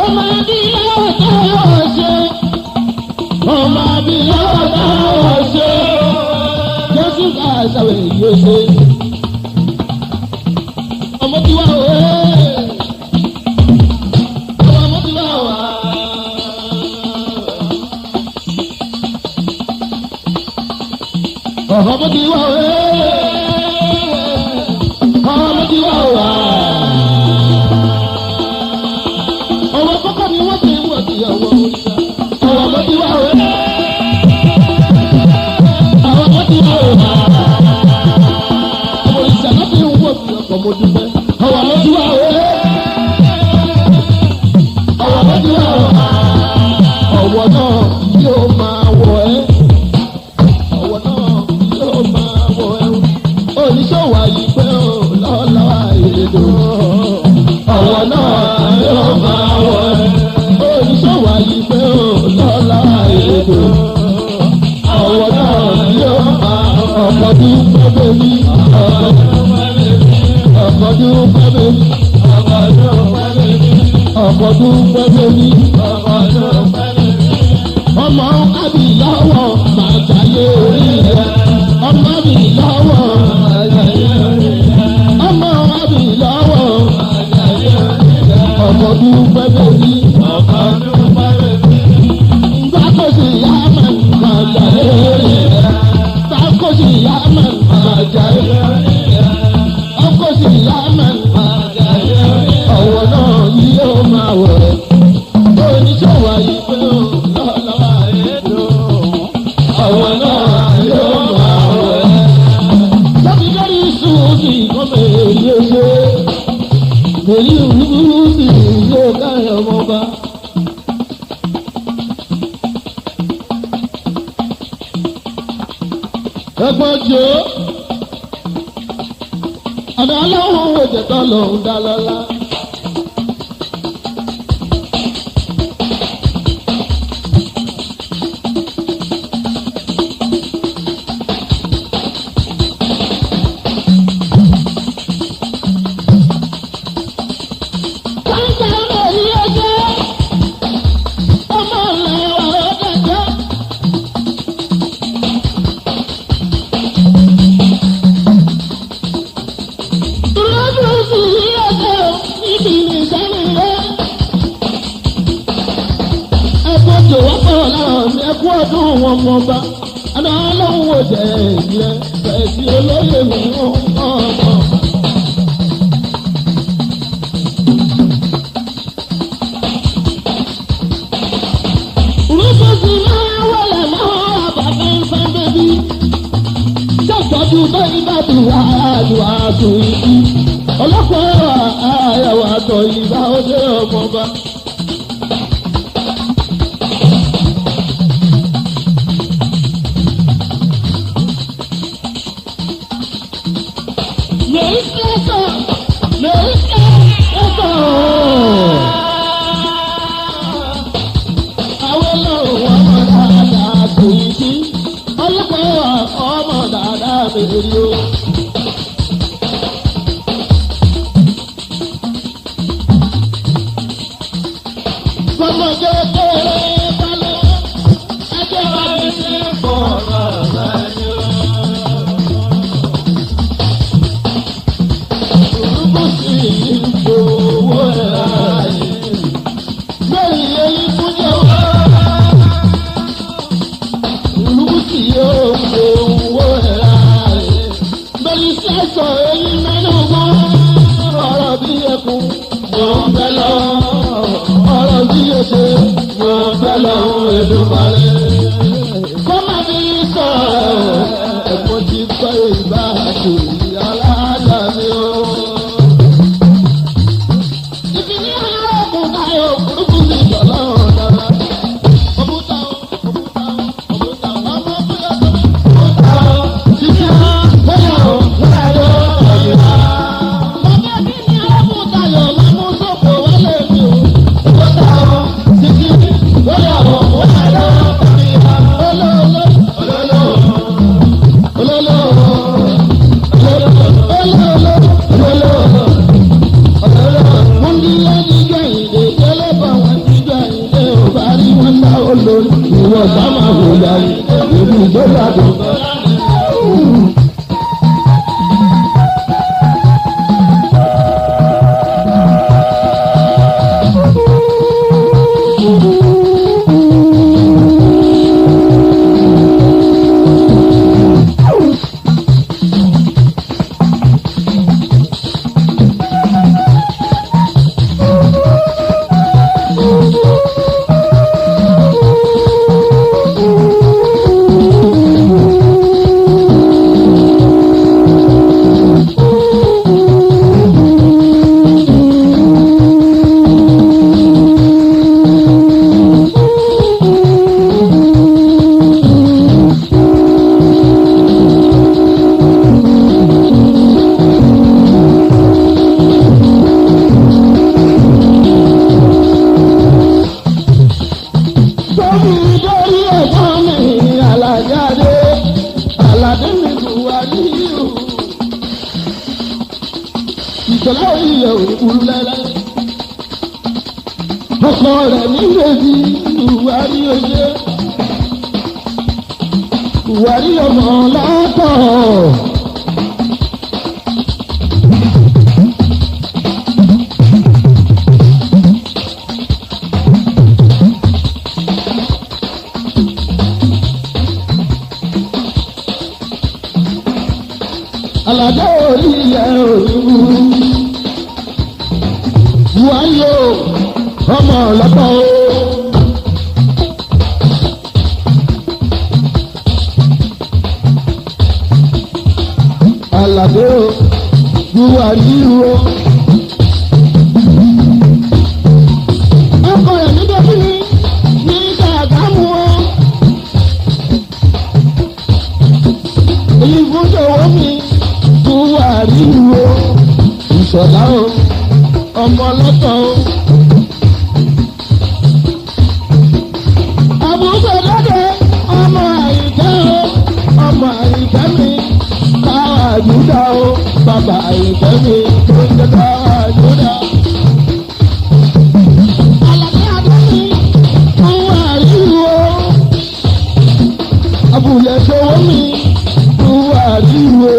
Ọmọ abíyáwó táwọn ṣe. Ọmọ abíyáwó táwọn ṣe. Jésù ká àṣàwẹ̀ yìí ó ṣe. Ọmọ tí wà wẹ́. Ọmọ tí wà wà. Ọmọ tí wà wẹ́. Ọmọ tí wà wà. Ọmọ kọ́kọ́ ni wọ́n ti ń wọ̀ sí ọwọ́ òrìṣà. Ọmọ tí wà wẹ́. Ọmọ tí wà wà. Òrìṣà náà ti ń wọ̀ sí ọkọ̀ mo dúpẹ́. Ọmọ tí wà wẹ́. Ọmọ tí wà wà. Ọwọ́ náà yóò máa wọ̀ ẹ́. Ọwọ́ náà yóò máa wọ̀ ẹ́. Oníṣòwò àyípẹ́ ò lọ́la èdò. Ọwọ́ náà yóò máa wọ̀ ẹ́. Oníṣòwò àyípẹ́ ò lọ́la èdò. Ọwọ́ náà yóò máa ọ̀pọ̀dún pẹ́pẹ́ mi. Ọ̀pọ̀dún pẹ́pẹ́ mi. Ọ̀pọ̀dún pẹ́pẹ́ mi. Ọmọ abìláwọ̀ máa jayé orí rẹ̀. Ọmọ abìláwọ̀ máa jayé orí rẹ̀. Ọmọ abìláwọ̀ máa jayé orí rẹ̀. Ọ̀pọ̀dún pẹ́pẹ́ mi. Gbàkóṣì yá máa jayé orí rẹ̀. Gbàkóṣì yá máa jayé orí rẹ̀. Ọkóṣì yá máa jayé orí rẹ̀. Ọwọ́ náà yóò máa wọ̀ ẹ́. Oníṣòwò àyíké ò lọ́lọ́wọ́ ètò. Ọwọ́ náà yóò máa wọ̀ ẹ́. Lọ́bí lórí sùúrù kọ́mọ èyí ó ṣe. Èyí òwúrú sì yóò káyọ̀ ọmọba. Ẹgbọ́n jò ọ̀dọ̀ ọlọ́run ò jẹ́ tọ́ lòun dá lọ́lá. Ẹkú ọdún wọn mọ bá àná ọlọ́run ò jẹ́ ìdílé fẹ̀sí olóyè mi ọmọ. Rúbùsì máa wọlé mọ́ àbàbẹ́ ìfẹ́ bẹ́bí. Jọ́jọ́jú bẹ́ẹ̀ bá ti wá àdùn àdùn ìdí. Ọlọ́pàá àyàwó àtọ̀ ìbá ó dé ọmọ bá. ìṣọ̀lá ilẹ̀ òkúrú lẹ́lẹ́. ọkọ rẹ̀ nígbèjì ìwárí oyè ìwárí ọmọ látọ̀. Àlàjá orí ilẹ̀ òyìnbó wáyé ọmọ ọlọ́pàá o. Àlàdé o buhari o. ọkọ rẹ̀ nígbàtí ní Ṣàgámù o. èyí fún ṣòwò mi buhari o. ọmọ lọ́tọ̀ o. àbúrò lọ́dẹ ọmọ àyíkẹ́ o ọmọ àyíkẹ́ mi káwá àjúdà o bàbá àyíkẹ́ mi tó ń jẹ́ káwá àjúdà. àlàkẹ́ adé mi fún àríwó abúlé sọ́wọ́ mi fún àríwó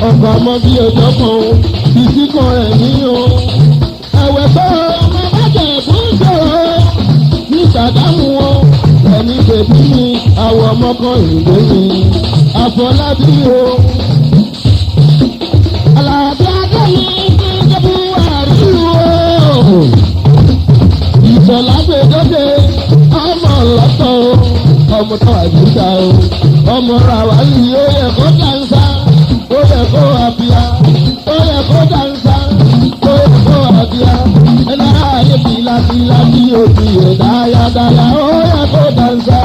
ọkọ̀ ọmọ bí ọjọ́ kan o ìsí kan rẹ̀ ní o ẹ̀wẹ̀ tó ọmọ bàjẹ́ fún ìṣòro ní sàdáhùn o ẹni bèbí mi àwọ̀ ọmọkan ìlú mi àfọlábí o. Àlàbí adé mi ti jẹ́bú àríwó ìṣọ̀lá gbèdóde ọmọ lọ́tọ̀ o ọmọ tó àjùdá o ọmọ ràwálì ó yẹ kó dáńsá ó yẹ kó àbíyá ó yẹ kó dáńsá ó yẹ kó àbíyá ẹnára ayé bìlàbìlà bí òbí yẹ dáyadáya ó yẹ kó dáńsá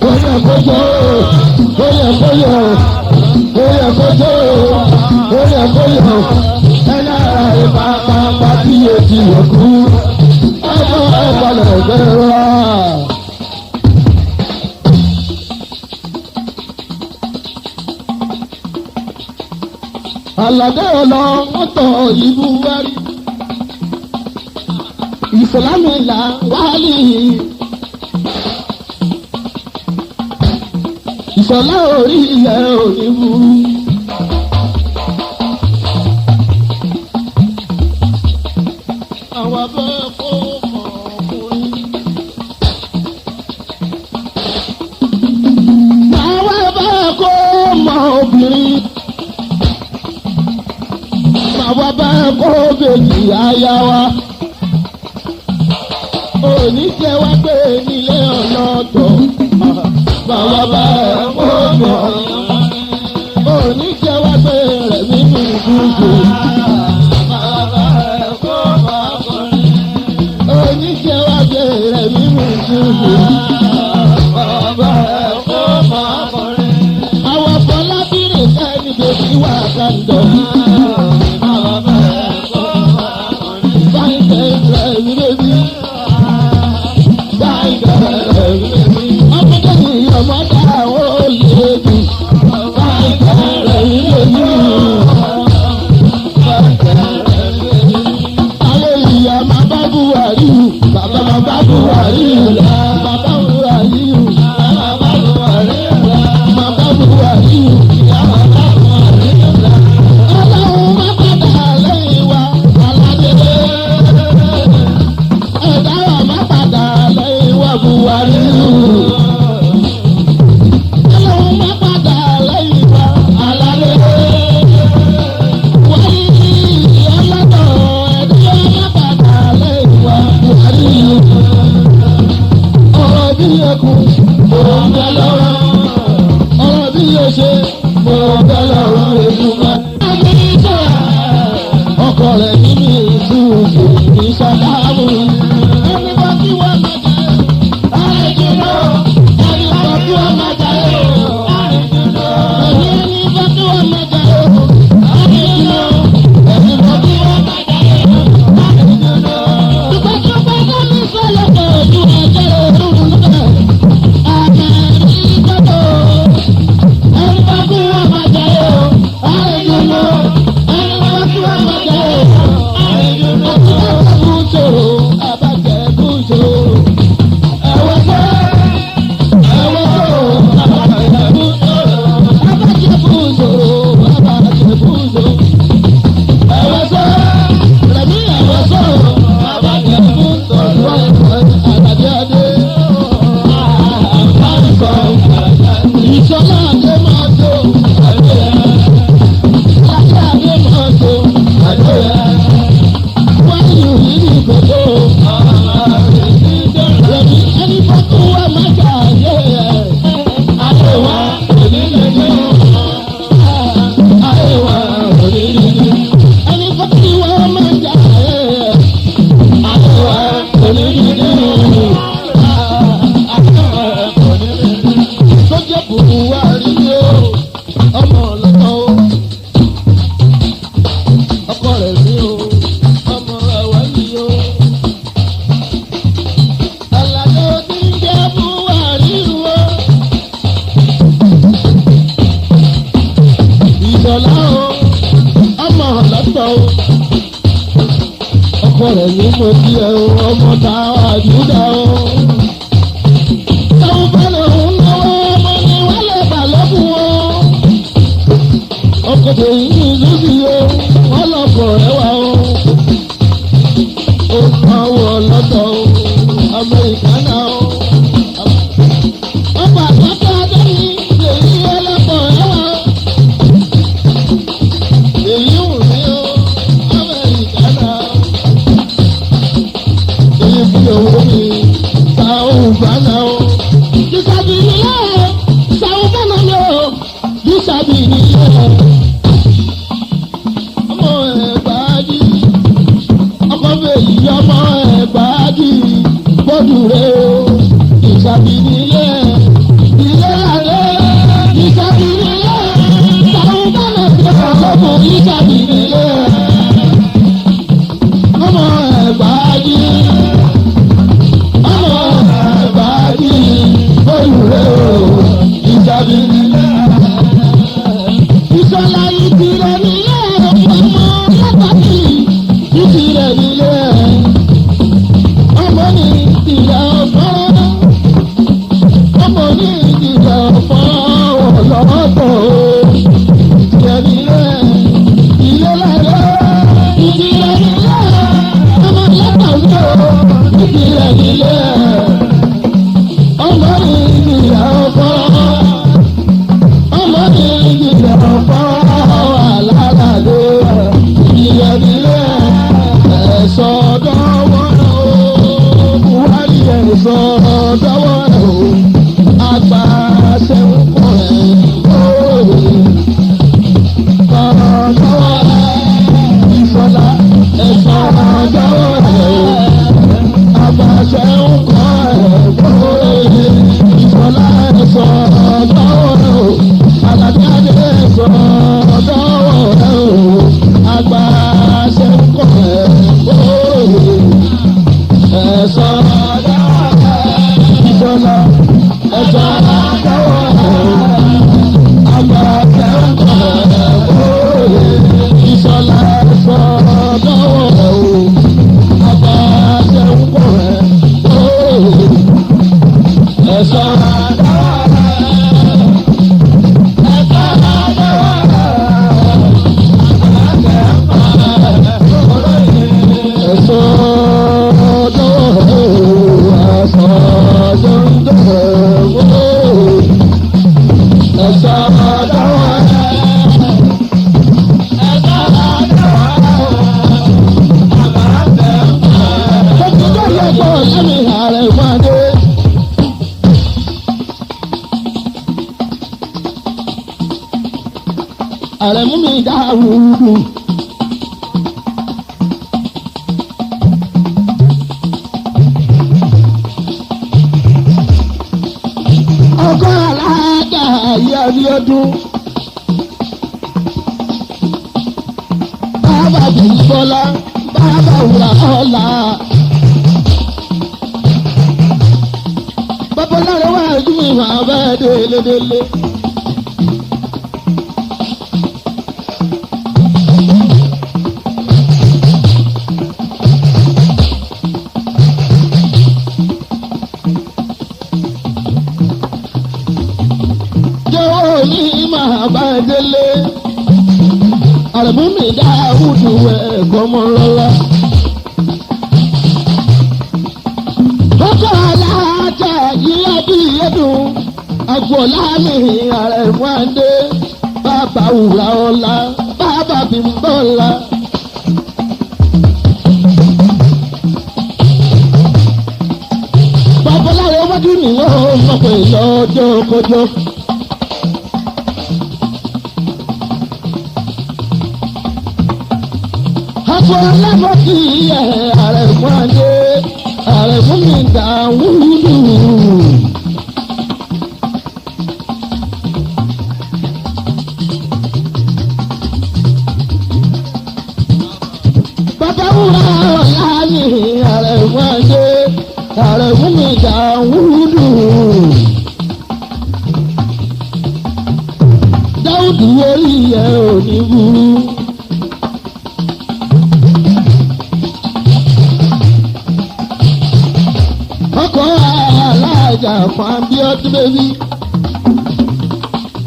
ó yẹ kó jó ó yẹ kó yọ ó yẹ kó jó ó yẹ kó yọ ẹnára ayé pàápàá bí òbí yẹ kú ọmọ ẹ̀fọ́lẹ̀ gbẹ̀rọ. Àlàdé ọlọ mọ́tò ìlú wárí. Ìsìlámù là wálé. Ìsọ̀lá orí ilẹ̀ òní burú. Àwọn abẹ́ kó mọ̀ ọkùnrin. Àwọn abẹ́ kó mọ̀ obìnrin. Bàbá bá kó bèjì aya wa. Òní jẹ́ wá pé nílé ọlọ́tọ̀. Bàbá bá kó mọ̀. Òní jẹ́ wá pé rẹ̀ nínú ìdúgbò. Bàbá kó mọ̀ ọkùnrin. Òní jẹ́ wá pé rẹ̀ nínú ìdúgbò. Bàbá kó mọ̀ ọkùnrin. Àwọn Fọlábìrì kẹ́ni bèbí wà kàndọ̀. rẹ̀ ní mo kí ẹ o ọmọ ta àjúdà o. táwọn fẹ́lẹ̀ ń náwó ọmọ ni wọ́n lè bà lọ́kùn o. ọkọ̀ tèyí ní ìlú sí o wọ́n lọ́kọ̀ rẹ̀ wá o. ó máa wọ̀ lọ́tọ̀ o Amẹ́ríkà náà o. ọkọ̀ àtọ́kọ̀ adẹ́ni lèyí ọlọ́kọ̀ rẹ̀ wá o. èyí ò ní o Amẹ́ríkà náà o. èyí fi owó mi ta òun gbà náà o. bísàbí nílé o sàwọn fọ́nà mi o bísàbí nílé o. ọmọ ẹ̀gbáàjì ọkọ̀ fèyí ọmọ ẹ̀gbáàjì bọ́dù rẹ o bísàbí nílé ilé lálẹ́ bísàbí nílé sàwọn fọ́nà mi o ọkọ̀ bísàbí nílé ọmọ ẹ̀gbáàjì ọmọ ẹ̀gbáàjì bọ́dù rẹ o bísàbí nílé. ìṣọ̀lá ìtìrẹ̀ nílé ọmọ lápapì ìtìrẹ̀ nílé ọmọ ní ìtìrẹ̀ ọ̀fọ́ ọmọ ní ìtìrẹ̀ ọ̀fọ́ ọ̀lọ́tọ̀ ìtìrẹ̀ nílé ilé lálẹ́ ìtìrẹ̀ nílé ọmọ lápapì ìtìrẹ̀ nílé ọmọ ní ìtìrẹ̀ ọ̀fọ́ ọmọ ní ìtìrẹ̀ ọ̀fọ́ alálàdé ìtìrẹ̀ nílé ẹ̀sọ́ dọ́wọ́ o wáyé ẹ̀sọ́ dọ́wọ́ o àgbà sẹ́wọ́n ẹ̀ dọ́wọ́ ìfọlá ẹ̀sọ́ dọ́wọ́ àgbà sẹ́wọ́n ẹ̀ ìfọlá ẹ̀sọ́ dọ́wọ́ àlàjáde ẹ̀sọ́ dọ́wọ́ àgbà sẹ́wọ́n ẹ̀sọ́ ìfọlá ẹ̀sọ́ dọ́wọ́ àgbà sẹ́wọ́n ìfọlá ẹ̀sọ́ dọ́wọ́ àgbà sẹ́wọ́n ẹ̀sọ́ ààrẹ mú mi dáhùn. ọkọ alága ayé ní ọdún. bàbá bùsọ́lá bàbá wùrà ọ̀la. bàbá lára wà ní ìwà bẹ́ẹ̀ délédélé. Délé àrẹ̀mú mi dáhùdù ẹ̀kọ́ mọ́ lọ́lá. ọkọ̀ aláàtà yíyá bí ẹ̀dùn agboola mi àrẹ̀mú àdé bàbá wùrà ọ̀la bàbá bímbọ́lá. babaláwo wájú ni wọ́n mọ̀ pé lọ́jọ́ kọjọ́. Àpò alábọ̀ kì í yẹ àrẹ̀mú àdé àrẹ̀mú mi dáhùdù. Bàbá wúrà ọ̀la mi àrẹ̀mú àdé àrẹ̀mú mi dáhùdù. Dáhùdù orí ẹ̀ ò ní burú. ọkọ̀ alájà fún Abíọ́dún bẹ́bí.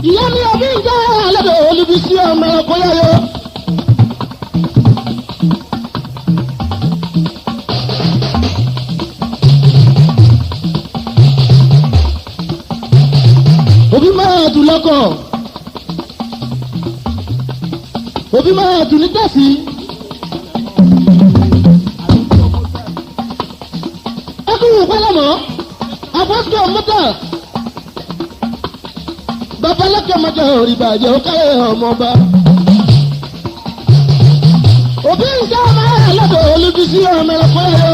Ìyá mi ọbí ń jẹ́ alẹ́dọ̀ olùbísí ọmọ ọkọ̀ yáyọ. Òbí máa dùn lọ́kọ̀. Òbí máa dùn ní tẹ̀sí. Ẹkùnrin pẹ́lẹ́mọ́, àbọ̀sọ̀ mọ́tà. Babalẹ́kẹ̀ mọ́tà orí bàjẹ́ ó káyọ̀ ọmọba. Òbí ń jẹ́ ọmọ ẹlẹ́dọ̀ olùbísí ọmọ ẹlẹ́kọ́ ẹ̀yọ.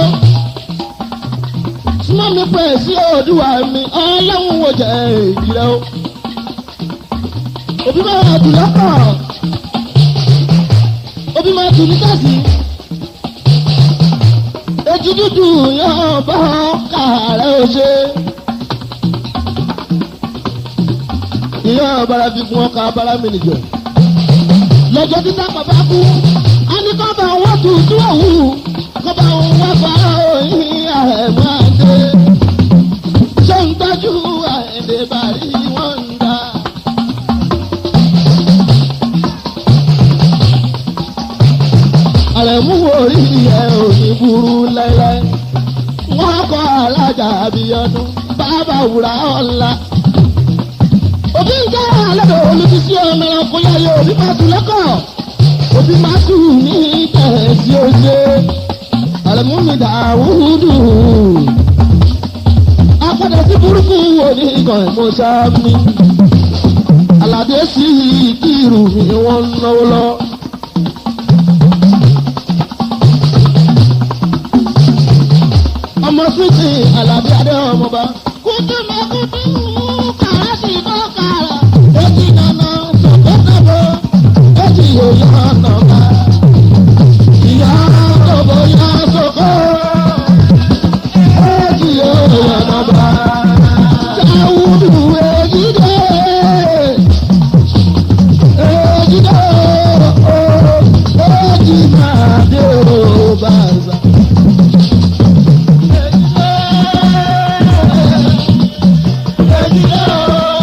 Súnmọ́ mi pẹ̀ sí Oòduà mi, ọlọ́run wò jẹ́ ìjìlẹ̀ o. Òbí máa dùn lọ́kọ̀. Òbí máa dùn ní tẹ̀sí. Èjì dúdú yóò bá kàrẹ́ òṣè. Ìyá ọ̀bára fi fún ọkà abára mi nìjọ. Lọ́jọ́ títà bàbá kú, a ní kọ́ bá wọ́n tutù òwú, kọ́ bá wọ́n fara òyìn àẹ̀mọ́ àdé. Ṣé ń tọ́jú àìdè bàrí wọ́n ń dá? Àrẹ̀mú orí ẹ̀ ò ní burú láíláí. Wọ́n kọ́ alájà Abíọ́dún, bàbá wùrà ọ̀la. Òbí ń jẹ́ alẹ́dọ̀ olùbísí ọmọ ẹranko yáyọ òbí máa tún lọ́kọ̀. Òbí máa tún ní tẹ̀sí oṣé. Àrẹ̀mú mi Dàwúdù. Apádà sí burúkú òní ìkàn ìmọ̀ṣá mi. Àlàdé sí ìkírù mi wọ́n ń náwó lọ. Ọmọ sísè Àlàbí adé ọmọba. Kúndú mi kúndú kàrá sí kó kàrá. Èjì nànà sọ̀kọ́sọ̀bọ̀. Èjì òyà nàkà. Ìyá sọ̀bọ̀ yá sọ̀kọ́. Èjì òyà nàkà. Dàwúdù èjì dé. Èjì dé. Èjì máa dé o bàzà. Èjì dé.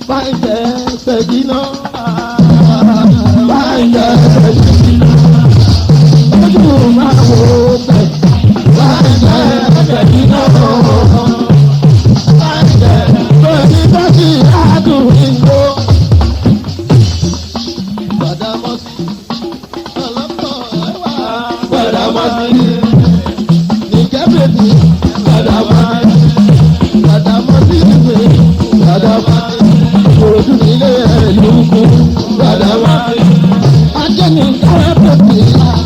báyìí ṣèjìnà báyìí ṣèjìnà ojú máa wò pẹ̀ báyìí ṣèjìnà báyìí bá ti àádùn ìgbó. Gbàdámọ́sí ọlọ́pọ̀ ẹwà Gbàdámọ́sí ní kẹ́bẹ̀ẹ́dì Gbàdámọ́sí Gbàdámọ́sí ìwé Gbàdámọ́sí òdù nílé ẹ̀lú kú Gbàdámọ́sí ajẹ́ni kárẹ́pẹ̀tì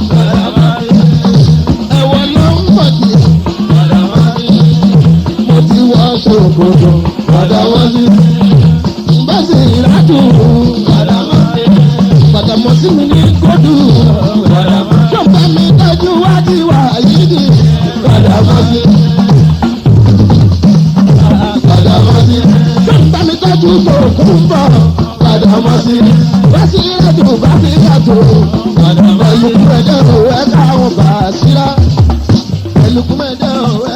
Gbàdámọ́sí ẹ̀wọ̀n ló ń bọ̀dì Gbàdámọ́sí mo ti wọ́ ṣòkòtò Gbàdámọ́sí bẹ́sì ìlàdùn Gbàdámọ́sí Gbàdámọ́sí mi ní kódù Gbàdámọ́sí ṣọ́pẹ́ mi tọ́jú wájú wá yìí ní Gbàdámọ́sí Gbàdámọ́sí ṣọ́pẹ́ mi tọ́jú sókùn bọ̀ Gbàdámọ́sí bẹ́sì ìlàdùn bá fi yàtọ̀ Gbàdámọ́sí ẹlùkùn ẹ̀dẹ̀ òwe káwọn bá síra ẹlùkùn ẹ̀dẹ̀ òwe